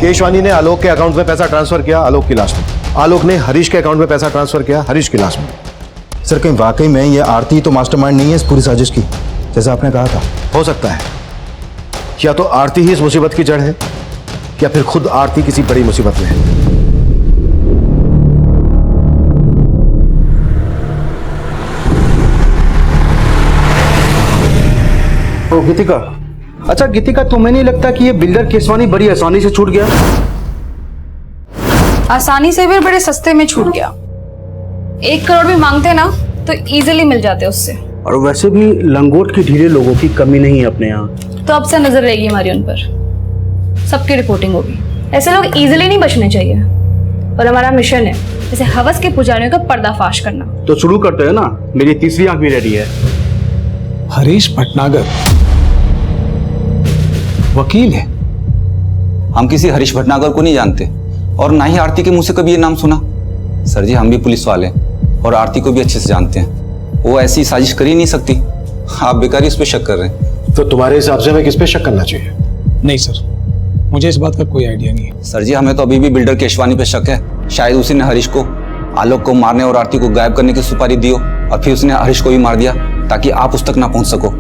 Speaker 17: केशवानी ने आलोक के अकाउंट में पैसा ट्रांसफर किया आलोक की लाश में। आलोक ने हरीश के अकाउंट में पैसा ट्रांसफर किया हरीश की लाश में।
Speaker 19: सर कहीं वाकई में ये आरती तो मास्टरमाइंड नहीं है इस पूरी साजिश की, जैसा आपने कहा था?
Speaker 17: हो सकता है, या तो आरती ही इस मुसीबत की जड़ है या फिर खुद आरती किसी बड़ी मुसीबत में है।
Speaker 5: ओ गीतिका, अच्छा गीतिका, तुम्हें नहीं लगता कि ये बिल्डर केशवानी बड़ी आसानी से छूट गया?
Speaker 8: आसानी से भी बड़े सस्ते में छूट गया। 1 करोड़ भी मांगते ना तो इजीली मिल जाते उससे।
Speaker 5: और वैसे भी लंगोट के ढीले लोगों की कमी नहीं है अपने यहाँ।
Speaker 8: तो अब से नजर रहेगी हमारी उन पर, सबकी रिपोर्टिंग होगी। ऐसे लोग इजीली नहीं बचने चाहिए और हमारा मिशन है जैसे हवस के पुजारियों का पर्दाफाश करना।
Speaker 5: तो शुरू करते हैं ना, मेरी तीसरी आंख भी रेडी है।
Speaker 21: हरीश भटनागर वकील है?
Speaker 13: हम किसी हरीश भटनागर को नहीं जानते और ना ही आरती के मुंह से कभी ये नाम सुना। सर जी हम भी पुलिस वाले हैं और आरती को भी अच्छे से जानते हैं। वो ऐसी साजिश कर ही नहीं सकती। आप बेकार ही उस पर शक कर रहे हैं।
Speaker 17: तो तुम्हारे हिसाब से हमें किस पे शक करना चाहिए?
Speaker 21: नहीं सर, मुझे इस बात का कोई आइडिया नहीं है।
Speaker 13: सर जी हमें तो अभी भी बिल्डर केशवानी पे शक है। शायद उसी ने हरीश को आलोक को मारने और आरती को गायब करने की सुपारी दी हो और फिर उसने हरीश को भी मार दिया ताकि आप उस तक ना पहुंच सको।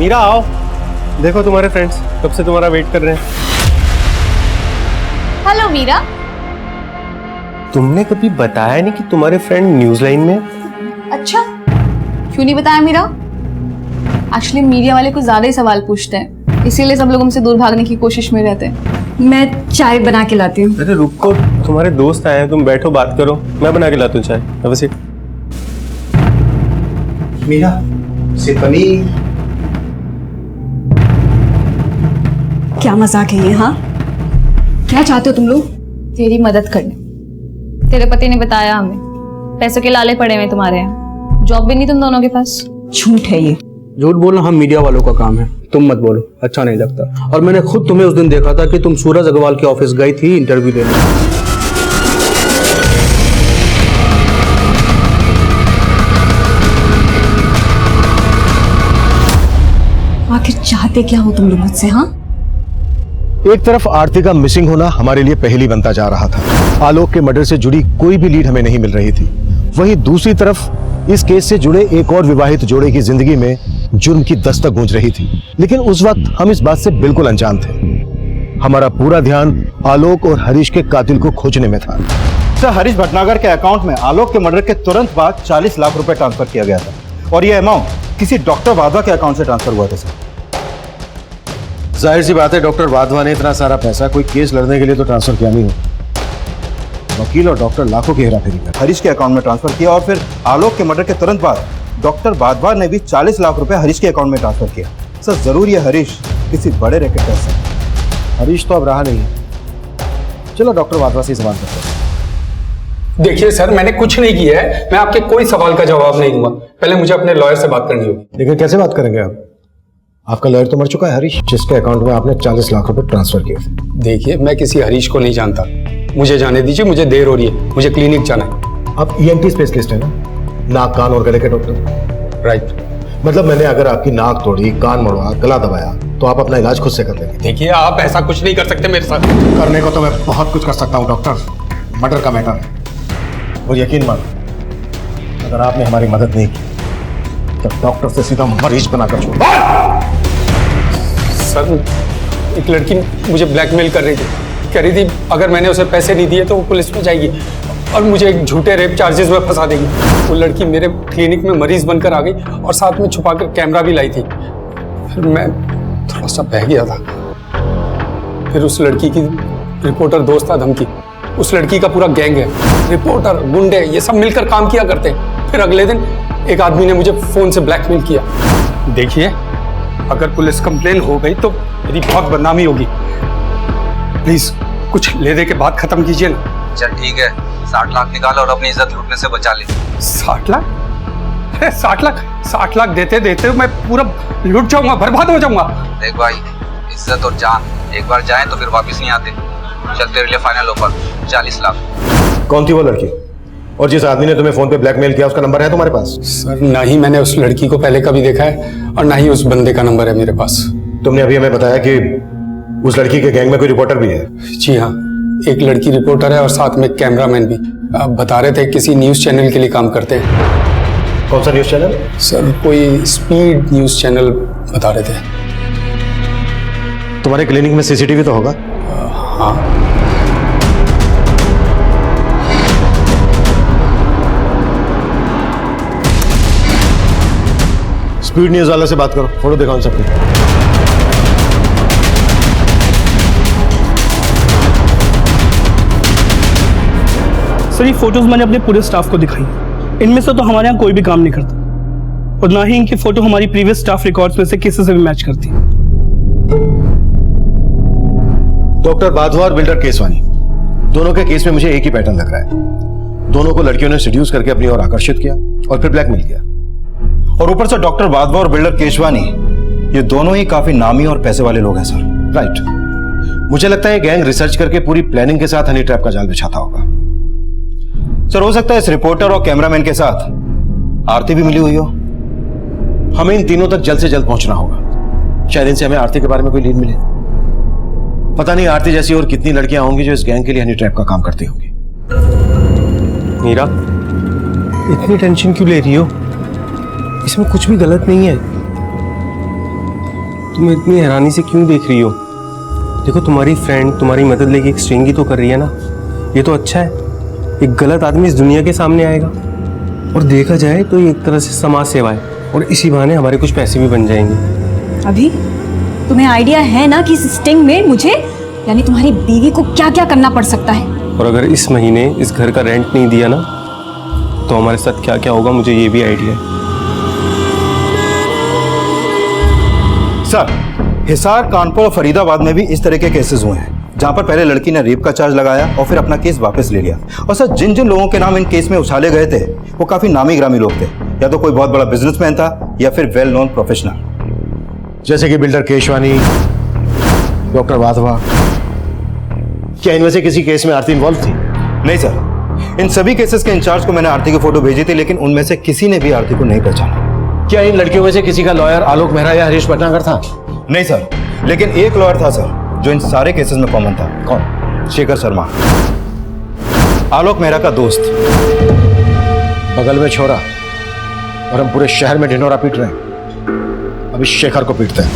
Speaker 16: मीरा आओ, देखो तुम्हारे फ्रेंड्स कब से तुम्हारा वेट कर रहे हैं।
Speaker 8: हेलो मीरा।
Speaker 16: तुमने कभी बताया नहीं कि तुम्हारे फ्रेंड न्यूज लाइन में।
Speaker 8: अच्छा, क्यों नहीं बताया मीरा? एक्चुअली मीडिया वाले कुछ ज्यादा ही सवाल पूछते हैं, इसीलिए सब लोग हमसे दूर भागने की कोशिश में रहते हैं। मैं चाय बना के लाती हूँ।
Speaker 16: अरे रुको, तुम्हारे दोस्त आए हैं, तुम बैठो बात करो, मैं बना के लाता हूँ चाय। अब सिट।
Speaker 19: मीरा से पनीर।
Speaker 22: क्या मजाक है ये? हाँ, क्या चाहते हो तुम लोग?
Speaker 8: तेरी मदद करने। तेरे पति ने बताया हमें पैसों के लाले पड़े हुए तुम्हारे यहाँ, जॉब भी नहीं तुम दोनों के पास।
Speaker 22: झूठ है ये।
Speaker 5: झूठ बोलना हम मीडिया वालों का काम है, तुम मत बोलो, अच्छा नहीं लगता। और मैंने खुद तुम्हें उस दिन देखा था कि तुम सूरज अग्रवाल के ऑफिस गई थी इंटरव्यू देने।
Speaker 22: आखिर चाहते क्या हो तुम लोग मुझसे? हाँ,
Speaker 17: एक तरफ आरती का मिसिंग होना हमारे लिए पहेली बनता जा रहा था। आलोक के मर्डर से जुड़ी कोई भी लीड हमें नहीं मिल रही थी। वहीं दूसरी तरफ इस केस से जुड़े एक और विवाहित जोड़े की जिंदगी में जुर्म की दस्तक गूंज रही थी। लेकिन उस वक्त हम इस बात से बिल्कुल अनजान थे। हमारा पूरा ध्यान आलोक और हरीश के कातिल को खोजने में था।
Speaker 19: सर, हरीश भटनागर के अकाउंट में आलोक के मर्डर के तुरंत बाद 40 लाख रुपए ट्रांसफर किया गया था और यह अमाउंट किसी डॉक्टर वाधवा के अकाउंट से ट्रांसफर हुआ था सर।
Speaker 17: जाहिर सी बात है, डॉक्टर वाधवा ने इतना सारा पैसा कोई केस लड़ने के लिए तो ट्रांसफर किया नहीं हो। वकील और डॉक्टर लाखों की हेराफेरी कर
Speaker 19: हरीश के अकाउंट में ट्रांसफर किया और फिर आलोक के मर्डर के तुरंत बाद डॉक्टर वाधवा ने भी 40 लाख रुपए हरीश के अकाउंट में ट्रांसफर किया। सर, जरूर ये हरीश किसी बड़े रैकेट का है।
Speaker 17: हरीश तो अब रहा नहीं। चलो डॉक्टर वाधवा से सवाल करते हैं।
Speaker 21: देखिए सर, मैंने कुछ नहीं किया है, मैं आपके कोई सवाल का जवाब नहीं दूंगा। पहले मुझे अपने लॉयर से बात करनी होगी।
Speaker 17: लेकिन कैसे बात करेंगे आप? आपका लॉयर तो मर चुका है हरीश, जिसके अकाउंट में आपने 40 लाख रुपए ट्रांसफर किए।
Speaker 21: देखिए, मैं किसी हरीश को नहीं जानता, मुझे जाने दीजिए, मुझे देर हो रही है, मुझे क्लिनिक जाना है।
Speaker 17: आप ENT स्पेशलिस्ट है ना, नाक कान और गले के डॉक्टर?
Speaker 21: राइट।
Speaker 17: मतलब मैंने अगर आपकी नाक तोड़ी, कान मोड़ा, गला दबाया तो आप अपना इलाज खुद से कर लेंगे?
Speaker 21: देखिए, आप ऐसा कुछ नहीं कर सकते मेरे साथ।
Speaker 17: करने को तो मैं बहुत कुछ कर सकता हूँ डॉक्टर, मर्डर का मैटर है। और यकीन मानो, अगर आपने हमारी मदद नहीं की तो डॉक्टर से सीधा मरीज बनाकर छोड़।
Speaker 21: सर, एक लड़की मुझे ब्लैकमेल कर रही थी, कह रही थी अगर मैंने उसे पैसे नहीं दिए तो वो पुलिस में जाएगी और मुझे एक झूठे रेप चार्जेस में फंसा देगी। वो लड़की मेरे क्लिनिक में मरीज बनकर आ गई और साथ में छुपाकर कैमरा भी लाई थी। फिर मैं थोड़ा सा बह गया था। फिर उस लड़की की रिपोर्टर दोस्त था धमकी, उस लड़की का पूरा गैंग है, रिपोर्टर, गुंडे, ये सब मिलकर काम किया करते हैं। फिर अगले दिन एक आदमी ने मुझे फोन से ब्लैकमेल किया। देखिए, अगर पुलिस कंप्लेन हो गई तो मेरी बहुत बदनामी होगी। प्लीज कुछ ले दे के बात खत्म कीजिए ना।
Speaker 13: चल ठीक है, 60 लाख निकाल और अपनी इज्जत लूटने से बचा ले।
Speaker 21: 60 लाख? अरे 60 लाख देते देते मैं पूरा लुट जाऊंगा, बर्बाद हो जाऊंगा।
Speaker 13: देख भाई, इज्जत और जान एक बार जाए तो फिर वापस नहीं आते। चल तेरे लिए फाइनल ऑफर 40 लाख।
Speaker 17: कौन थी वो लड़की? और जिस आदमी ने तुम्हें फोन पे ब्लैकमेल किया उसका नंबर है तुम्हारे पास?
Speaker 21: सर, ना ही मैंने उस लड़की को पहले कभी देखा है और ना ही उस बंदे का नंबर है मेरे पास।
Speaker 17: तुमने अभी हमें बताया कि उस लड़की के गैंग में कोई रिपोर्टर भी है?
Speaker 21: जी हाँ, एक लड़की रिपोर्टर है और साथ में कैमरामैन भी। आप बता रहे थे किसी न्यूज चैनल के लिए काम करते हैं।
Speaker 17: कौन सा न्यूज चैनल?
Speaker 21: सर, कोई स्पीड न्यूज चैनल बता रहे थे।
Speaker 17: तुम्हारे क्लिनिक में CCTV तो होगा?
Speaker 21: हाँ।
Speaker 17: स्पीड न्यूज वाले से बात करो, फोटो दिखाओ सबको।
Speaker 2: सर, ये फोटोज मैंने अपने पूरे स्टाफ को दिखाई। इनमें से तो हमारे यहाँ कोई भी काम नहीं करता और ना ही इनकी फोटो हमारी प्रीवियस स्टाफ रिकॉर्ड्स में से किसी से भी मैच करती।
Speaker 17: डॉक्टर वाधवा और बिल्डर केसवानी, दोनों के केस में मुझे एक ही पैटर्न लग रहा है। दोनों को लड़कियों ने सेड्यूस करके अपनी ओर आकर्षित किया और फिर ब्लैकमेल किया।
Speaker 19: और ऊपर से डॉक्टर वाधवा और बिल्डर केशवानी, ये दोनों ही काफी नामी और पैसे वाले लोग हैं सर।
Speaker 17: राइट। मुझे लगता है गैंग रिसर्च करके पूरी प्लानिंग के साथ हनी ट्रैप का जाल बिछाता होगा।
Speaker 19: सर, हो सकता है इस रिपोर्टर और कैमरामैन के साथ आरती भी मिली हुई हो।
Speaker 17: हमें इन तीनों तक जल्द से जल्द पहुंचना होगा। शायद इनसे हमें आरती के बारे में कोई लीड मिले। पता नहीं आरती जैसी और कितनी लड़कियां होंगी जो इस गैंग के लिए हनी ट्रैप का काम करती होंगी।
Speaker 16: मीरा, इतनी टेंशन क्यों ले रही हो? इसमें कुछ भी गलत नहीं है। तुम इतनी हैरानी से क्यों देख रही हो? देखो, तुम्हारी फ्रेंड तुम्हारी मदद लेके एक स्ट्रिंगी तो कर रही है ना, ये तो अच्छा है। एक गलत आदमी इस दुनिया के सामने आएगा, और देखा जाए तो ये एक तरह से समाज सेवा है, और इसी बहाने हमारे कुछ पैसे भी बन जाएंगे।
Speaker 22: अभी तुम्हें आइडिया है ना कि इस स्टिंग में मुझे यानी तुम्हारी बीवी को क्या क्या करना पड़ सकता है?
Speaker 16: और अगर इस महीने इस घर का रेंट नहीं दिया ना, तो हमारे साथ क्या क्या होगा मुझे ये भी आइडिया है।
Speaker 19: सर, हिसार, कानपुर और फरीदाबाद में भी इस तरह के केसेस हुए हैं, जहां पर पहले लड़की ने रेप का चार्ज लगाया और फिर अपना केस वापस ले लिया। और सर, जिन जिन लोगों के नाम इन केस में उछाले गए थे वो काफी नामी ग्रामी लोग थे, या तो कोई बहुत बड़ा बिजनेसमैन था या फिर वेल नोन प्रोफेशनल,
Speaker 12: जैसे कि बिल्डर केशवानी, डॉक्टर वाधवा। क्या इनमें से किसी केस में आरती इन्वॉल्व थी?
Speaker 19: नहीं सर, इन सभी केसेस के इंचार्ज को मैंने आरती की फोटो भेजी थी, लेकिन उनमें से किसी ने भी आरती को नहीं पहचाना।
Speaker 12: क्या इन लड़कियों में से किसी का लॉयर आलोक मेहरा या हरीश भटनागर था?
Speaker 19: नहीं सर, लेकिन एक लॉयर था सर जो इन सारे केसेस में कॉमन था।
Speaker 12: कौन?
Speaker 19: शेखर शर्मा, आलोक मेहरा का दोस्त।
Speaker 12: बगल में छोरा, और हम पूरे शहर में ढिंढोरा पीट रहे हैं। अभी शेखर को पीटते हैं।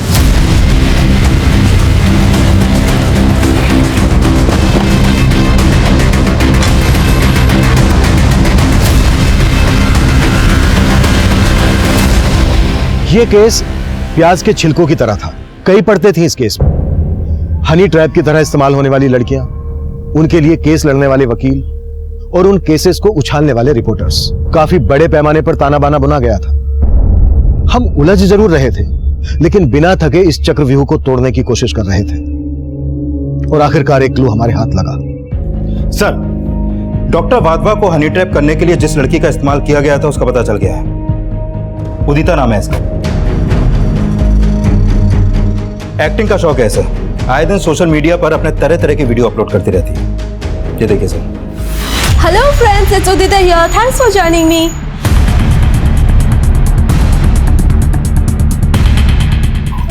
Speaker 12: ये केस प्याज के छिलकों की तरह था। कई पड़ते थे इस केस में। हनी ट्रैप की तरह इस्तेमाल होने वाली लड़कियां, उनके लिए केस लड़ने वाले वकील और उन केसेस को उछालने वाले रिपोर्टर्स। काफी बड़े पैमाने पर ताना बाना बुना गया था। हम उलझ जरूर रहे थे, लेकिन बिना थके इस चक्रव्यूह को तोड़ने की कोशिश कर रहे थे, और आखिरकार एक क्लू हमारे हाथ लगा।
Speaker 19: सर, डॉक्टर वाधवा को हनी ट्रैप करने के लिए जिस लड़की का इस्तेमाल किया गया था उसका पता चल गया है। उदिता नाम है इसका। एक्टिंग का शौक है सर, आए दिन सोशल मीडिया पर अपने तरह तरह की वीडियो अपलोड करती रहती है। ये देखिए sir.
Speaker 4: Hello friends, it's Udita here. Thanks for joining me.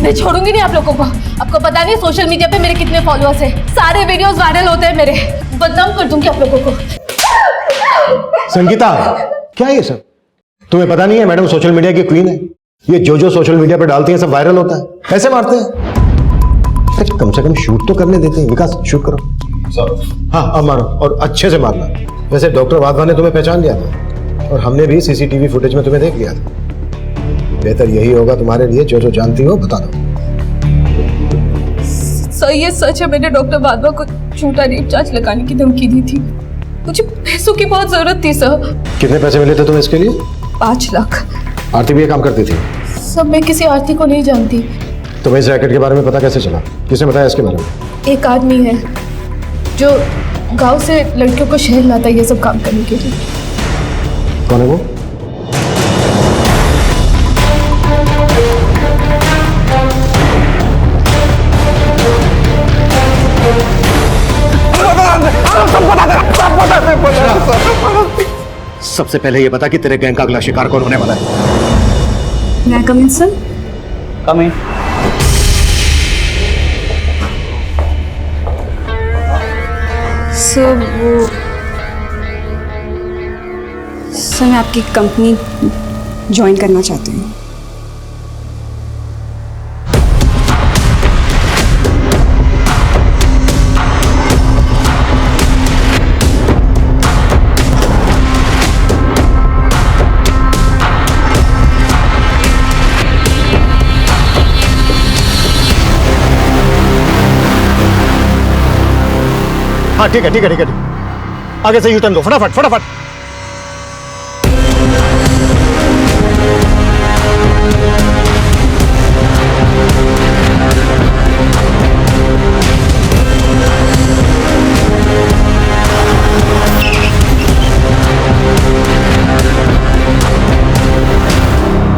Speaker 4: मैं छोड़ूंगी नहीं आप लोगों को। आपको पता नहीं सोशल मीडिया पे मेरे कितने फॉलोअर्स हैं। सारे वीडियोस वायरल होते हैं मेरे। बदनाम कर दूंगी आप लोगों को।
Speaker 12: संगीता, क्या ये सब? तुम्हें पता नहीं है मैडम सोशल मीडिया की क्वीन है। ये जो सोशल मीडिया पे डालती हैं सब वायरल होता है। पैसे मारते हैं। कम से कम शूट तो करने देते हैं। विकास, शूट करो। हाँ, अब मारो, और अच्छे से मारना। वैसे डॉक्टर वाधवा ने तुम्हें पहचान लिया था, और हमने भी सीसीटीवी फुटेज में तुम्हें देख लिया था। बेहतर यही होगा तुम्हारे लिए, जो जानती हो बता दो।
Speaker 4: सर, ये सच है, मैंने डॉक्टर वाधवा को झूठा रेप चार्ज लगाने की धमकी दी थी। मुझे पैसों की बहुत जरूरत थी सर।
Speaker 12: कितने पैसे मिले थे तुम्हें इसके लिए?
Speaker 4: 5 लाख।
Speaker 12: आरती भी ये काम करती थी?
Speaker 4: सर, मैं किसी आरती को नहीं जानती।
Speaker 12: तुम्हें इस रैकेट के बारे में पता कैसे चला? किसने बताया इसके बारे में?
Speaker 4: एक आदमी है जो गांव से लड़कियों को शहर लाता है ये सब काम करने के लिए।
Speaker 12: कौन है वो? सबसे पहले ये बता कि तेरे गैंग का अगला शिकार कौन होने वाला है?
Speaker 22: मैं कम इन सर?
Speaker 11: कम इन।
Speaker 22: सर, मैं आपकी कंपनी ज्वाइन करना चाहती हूँ।
Speaker 12: हाँ, ठीक है। आगे से यूटर्न दो, फटाफट।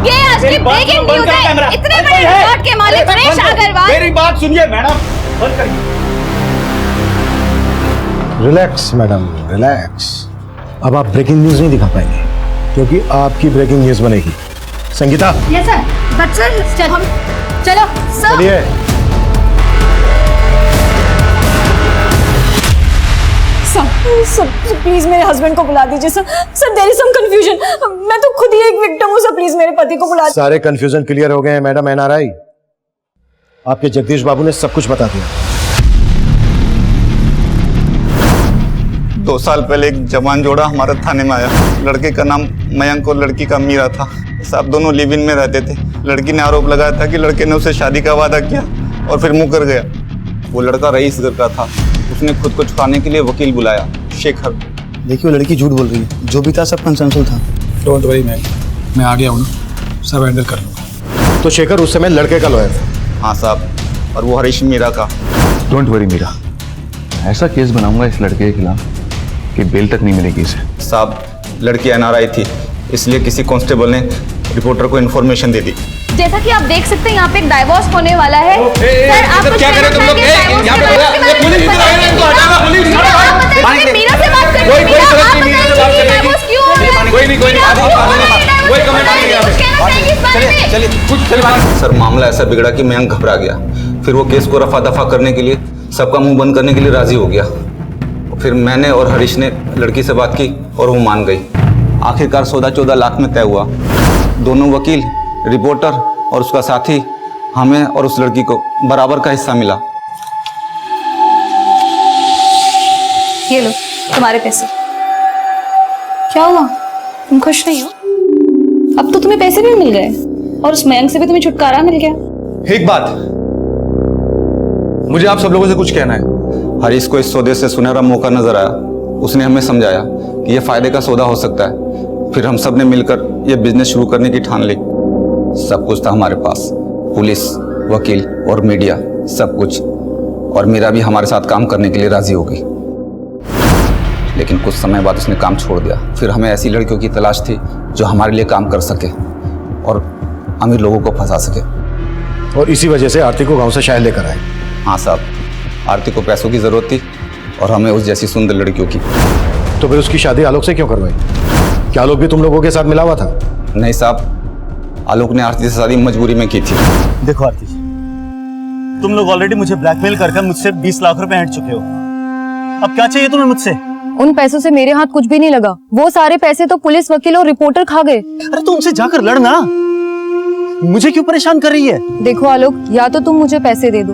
Speaker 4: ये असली ब्रेकिंग न्यूज़ है। इतने बड़े रिकॉर्ड के मालिक सुरेश अग्रवाल।
Speaker 11: मेरी बात सुनिए मैडम, बंद करिए।
Speaker 12: Relax madam, relax. अब आप ब्रेकिंग न्यूज नहीं दिखा पाएंगे, क्योंकि आपकी ब्रेकिंग न्यूज बनेगी। Sangeeta.
Speaker 4: Yes sir. But sir, हम चलो सर।
Speaker 12: चलिए।
Speaker 22: सर, प्लीज मेरे हस्बैंड को बुला दीजिए sir. Sir, there is some confusion. मैं तो खुद ही एक विक्टिम हूँ सर, प्लीज मेरे पति को बुला दीजिए।
Speaker 12: सारे कंफ्यूजन क्लियर हो गए हैं मैडम। एनआरआई
Speaker 19: आपके जगदीश बाबू ने सब कुछ बता दिया।
Speaker 13: 2 साल पहले एक जवान जोड़ा हमारे थाने में आया। लड़के का नाम मयंक और लड़की का मीरा था। साहब दोनों लिव इन में रहते थे। लड़की ने आरोप लगाया था कि लड़के ने उसे शादी का वादा किया और फिर मुकर गया। वो लड़का रईस घर का था। उसने खुद को छुड़ाने के लिए वकील बुलाया, शेखर।
Speaker 7: देखिए वो लड़की झूठ बोल रही है, जो भी था सब कंसेंसुअल था।
Speaker 21: डोंट वरी मैम, मैं आ गया हूँ ना, सब हैंडल कर लूँगा।
Speaker 19: तो शेखर उस समय लड़के का लॉयर था?
Speaker 13: हाँ साहब, और वो हरीश मीरा का।
Speaker 3: डोंट वरी मीरा, ऐसा केस बनाऊंगा इस लड़के के खिलाफ कि बेल तक नहीं मिलेगी इसे।
Speaker 13: साहब लड़की NRI थी, इसलिए किसी कांस्टेबल ने रिपोर्टर को इन्फॉर्मेशन दे दी।
Speaker 4: जैसा कि आप देख सकते हैं यहाँ पे एक डाइवोर्स होने वाला है। सर आप कुछ क्या कर रहे हो तुम लोग? यहाँ पे पुलिस इधर आ गई, इनको हटाना पुलिस। मीरा से बात करनी है। कोई जरूरत नहीं मीरा से बात करने की। कोई नहीं कोई कमेंट नहीं। चलिए चलिए।
Speaker 13: सर मामला ऐसा बिगड़ा कि मयंक घबरा गया। फिर वो केस को रफा दफा करने के लिए, सबका मुंह बंद करने के लिए राजी हो गया। फिर मैंने और हरीश ने लड़की से बात की और वो मान गई। आखिरकार सौदा 14 लाख में तय हुआ। दोनों वकील, रिपोर्टर और उसका साथी, हमें और उस लड़की को बराबर का हिस्सा मिला।
Speaker 1: ये लो तुम्हारे पैसे।
Speaker 14: क्या हुआ, तुम खुश नहीं हो? अब तो तुम्हें पैसे भी मिल गए और उस मयंक से भी तुम्हें छुटकारा मिल गया।
Speaker 12: एक बात, मुझे आप सब लोगों से कुछ कहना है।
Speaker 13: हरीश को इस सौदे से सुनहरा मौका नजर आया। उसने हमें समझाया कि यह फायदे का सौदा हो सकता है। फिर हम सब ने मिलकर यह बिजनेस शुरू करने की ठान ली। सब कुछ था हमारे पास, पुलिस, वकील और मीडिया, सब कुछ। और मीरा भी हमारे साथ काम करने के लिए राजी हो गई। लेकिन कुछ समय बाद उसने काम छोड़ दिया। फिर हमें ऐसी लड़कियों की तलाश थी जो हमारे लिए काम कर सके और अमीर लोगों को फंसा सके।
Speaker 19: और इसी वजह से आरती को गांव से शहर लेकर आए।
Speaker 13: हाँ साहब, आरती को पैसों की जरूरत थी और हमें उस जैसी सुंदर लड़कियों की।
Speaker 19: तो फिर उसकी शादी आलोक से क्यों करवाई? क्या आलोक भी तुम लोगों के साथ मिला हुआ था?
Speaker 13: नहीं साहब, आलोक ने आरती से शादी मजबूरी में की थी।
Speaker 10: देखो आरती, तुम लोग ऑलरेडी मुझे ब्लैकमेल कर मुझसे 20 लाख रुपए हट चुके हो। अब क्या चाहिए तुम्हें मुझसे?
Speaker 14: उन पैसों से मेरे हाथ कुछ भी नहीं लगा। वो सारे पैसे तो पुलिस, वकील और रिपोर्टर खा गए।
Speaker 10: अरे तो उनसे जाकर लड़ना, मुझे क्यों परेशान कर रही है?
Speaker 14: देखो आलोक, या तो तुम मुझे पैसे दे दो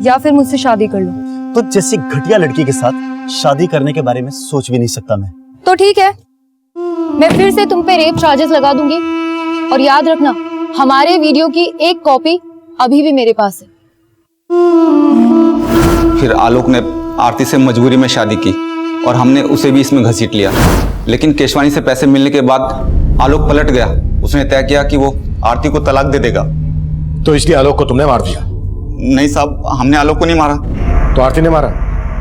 Speaker 14: या फिर मुझसे शादी कर लो।
Speaker 10: तो जैसी घटिया लड़की के साथ शादी करने के बारे में सोच भी नहीं सकता मैं।
Speaker 14: तो ठीक है, मैं फिर से तुम पे रेप चार्जेस लगा दूंगी। और याद रखना, हमारे वीडियो की एक कॉपी अभी भी मेरे पास है।
Speaker 13: फिर आलोक ने आरती से मजबूरी में शादी की और हमने उसे भी इसमें घसीट लिया। लेकिन केशवानी से पैसे मिलने के बाद आलोक पलट गया। उसने तय किया कि वो आरती को तलाक दे देगा।
Speaker 19: तो इसलिए आलोक को तुमने मार दिया?
Speaker 13: नहीं साहब, हमने आलोक को नहीं मारा।
Speaker 19: तो आरती ने मारा?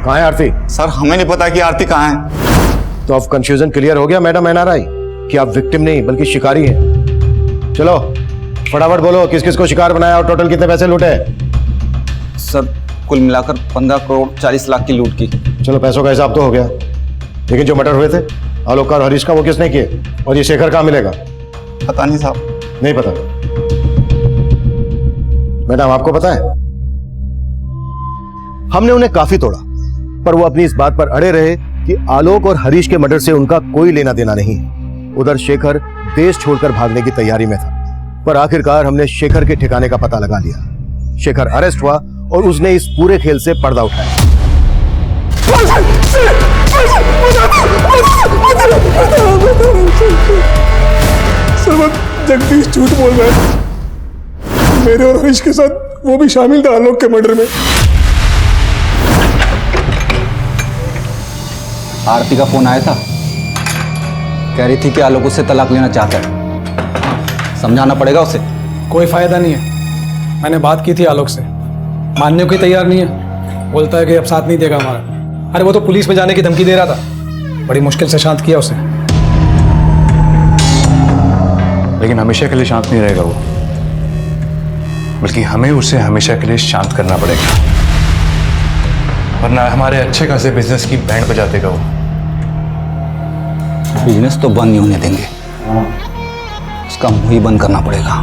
Speaker 19: कहाँ है आरती?
Speaker 13: सर हमें नहीं पता कि आरती कहाँ है।
Speaker 19: तो अब कंफ्यूजन क्लियर हो गया मैडम NRI कि आप विक्टिम नहीं बल्कि शिकारी हैं। चलो फटाफट बोलो, किस किस को शिकार बनाया और टोटल कितने पैसे लूटे?
Speaker 13: सर कुल मिलाकर 15 करोड़ 40 लाख की लूट की।
Speaker 19: चलो पैसों का हिसाब तो हो गया, लेकिन जो मर्डर हुए थे आलोक का और हरीश का, वो किसने किए? और ये शेखर कहाँ मिलेगा?
Speaker 13: पता नहीं साहब।
Speaker 19: नहीं पता? मैडम आपको पता है? हमने उन्हें काफी तोड़ा, पर वो अपनी इस बात पर अड़े रहे कि आलोक और हरीश के मर्डर से उनका कोई लेना देना नहीं है। उधर शेखर देश छोड़कर भागने की तैयारी में था, पर आखिरकार हमने शेखर के ठिकाने का पता लगा लिया। शेखर अरेस्ट हुआ और उसने इस पूरे खेल से पर्दा उठाया।
Speaker 21: जगदीश झूठ बोल रहा है। मेरे और हरीश के साथ वो भी शामिल था आलोक के मर्डर में।
Speaker 13: आरती का फोन आया था, कह रही थी कि आलोक उससे तलाक लेना चाहता है। समझाना पड़ेगा उसे।
Speaker 21: कोई फायदा नहीं है। मैंने बात की थी आलोक से, मानने को तैयार नहीं है। बोलता है कि अब साथ नहीं देगा हमारा। अरे वो तो पुलिस में जाने की धमकी दे रहा था। बड़ी मुश्किल से शांत किया उसे।
Speaker 3: लेकिन हमेशा के लिए शांत नहीं रहेगा वो, बल्कि हमें उसे हमेशा के लिए शांत करना पड़ेगा, वरना हमारे अच्छे खासे बिजनेस की बैंड बजा देगा वो।
Speaker 13: बिजनेस तो बंद नहीं होने देंगे, उसका मुंह ही बंद करना पड़ेगा।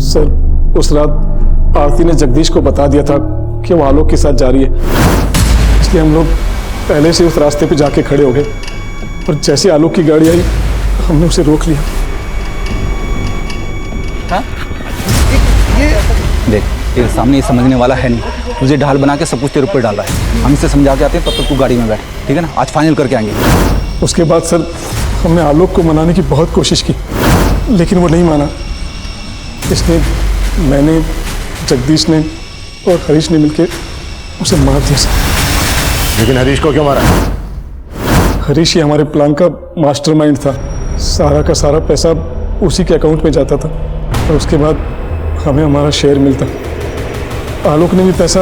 Speaker 21: सर उस रात आरती ने जगदीश को बता दिया था कि वो आलोक के साथ जा रही है, इसलिए हम लोग पहले से उस रास्ते पे जाके खड़े हो गए। और जैसे आलोक की गाड़ी आई हमने उसे रोक लिया।
Speaker 11: देख तेरे सामने ये समझने वाला है नहीं, तुझे ढाल बना के सब कुछ तेरे ऊपर डाल रहा है। हम इसे समझा के आते हैं, तब तक तू गाड़ी में बैठ, ठीक है ना? आज फाइनल करके आएंगे।
Speaker 21: उसके बाद सर हमने आलोक को मनाने की बहुत कोशिश की, लेकिन वो नहीं माना। इसने, मैंने, जगदीश ने और हरीश ने मिलकर उसे मार दिया सर।
Speaker 19: लेकिन हरीश को क्यों मारा?
Speaker 21: हरीश ही हमारे प्लान का मास्टरमाइंड था। सारा का सारा पैसा उसी के अकाउंट में जाता था और उसके बाद हमें हमारा शेयर मिलता। आलोक ने भी पैसा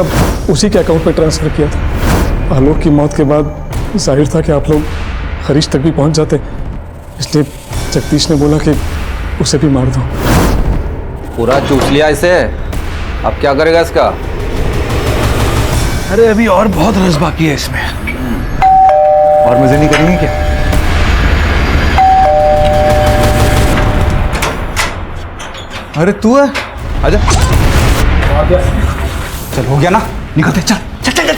Speaker 21: उसी के अकाउंट में ट्रांसफ़र किया था। आलोक की मौत के बाद जाहिर था कि आप लोग हरीश तक भी पहुंच जाते, इसलिए जगदीश ने बोला कि उसे भी मार दो।
Speaker 11: पूरा चूस लिया इसे, अब क्या करेगा इसका?
Speaker 12: अरे अभी और बहुत रस बाकी है इसमें। और मजे नहीं करेंगे क्या?
Speaker 11: अरे तू है, आजा। चल हो गया ना, निकलते, चल चल चल चल,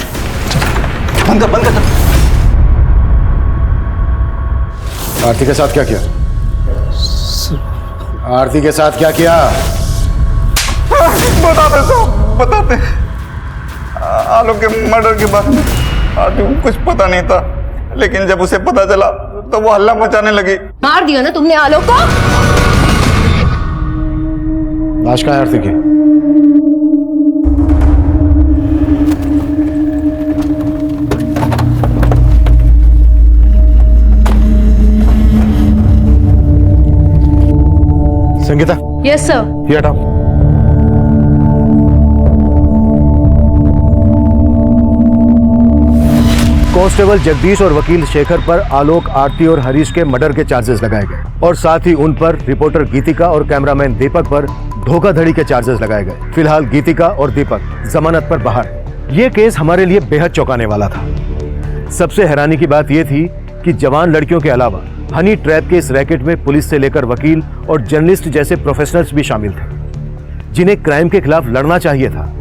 Speaker 11: बंद कर बंद कर।
Speaker 19: आरती के साथ क्या किया? आरती के साथ क्या किया?
Speaker 13: बताते साहब, बताते। आलोक के मर्डर के बारे में आरती को कुछ पता नहीं था, लेकिन जब उसे पता चला तो वो हल्ला मचाने लगी।
Speaker 14: मार दिया ना तुमने आलोक को?
Speaker 19: लाश कहाँ है आरती की? संगीता।
Speaker 20: Yes sir.
Speaker 19: ये हटाओ। कांस्टेबल जगदीश और वकील शेखर पर आलोक, आरती और हरीश के मर्डर के चार्जेस लगाए गए और साथ ही उन पर रिपोर्टर गीतिका और कैमरामैन दीपक पर धोखाधड़ी के चार्जेस लगाए गए। फिलहाल गीतिका और दीपक जमानत पर बाहर है। ये केस हमारे लिए बेहद चौंकाने वाला था। सबसे हैरानी की बात यह थी कि जवान लड़कियों के अलावा हनी ट्रैप के इस रैकेट में पुलिस से लेकर वकील और जर्नलिस्ट जैसे प्रोफेशनल्स भी शामिल थे, जिन्हें क्राइम के खिलाफ लड़ना चाहिए था,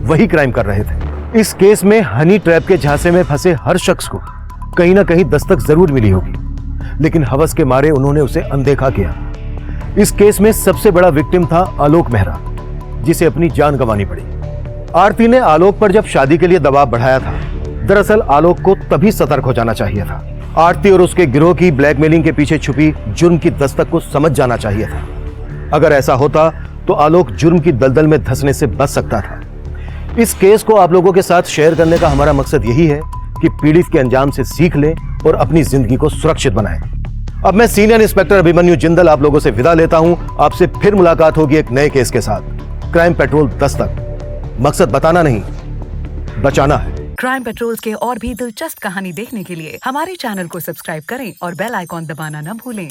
Speaker 19: वही क्राइम कर रहे थे। इस केस में हनी ट्रैप के झांसे में फंसे हर शख्स को कहीं ना कहीं दस्तक जरूर मिली होगी, लेकिन हवस के मारे उन्होंने उसे अनदेखा किया। इस केस में सबसे बड़ा विक्टिम था आलोक मेहरा, जिसे अपनी जान गंवानी पड़ी। आरती ने आलोक पर जब शादी के लिए दबाव बढ़ाया था, दरअसल आलोक को तभी सतर्क हो जाना चाहिए था। आरती और उसके गिरोह की ब्लैकमेलिंग के पीछे छुपी जुर्म की दस्तक को समझ जाना चाहिए था। अगर ऐसा होता तो आलोक जुर्म की दलदल में धंसने से बच सकता था। इस केस को आप लोगों के साथ शेयर करने का हमारा मकसद यही है कि पीड़ित के अंजाम से सीख लें और अपनी जिंदगी को सुरक्षित बनाएं। अब मैं सीनियर इंस्पेक्टर अभिमन्यु जिंदल आप लोगों से विदा लेता हूं। आपसे फिर मुलाकात होगी एक नए केस के साथ। क्राइम पेट्रोल दस्तक, मकसद बताना नहीं, बचाना है।
Speaker 9: क्राइम पेट्रोल के और भी दिलचस्प कहानी देखने के लिए हमारे चैनल को सब्सक्राइब करें और बेल आइकॉन दबाना न भूलें।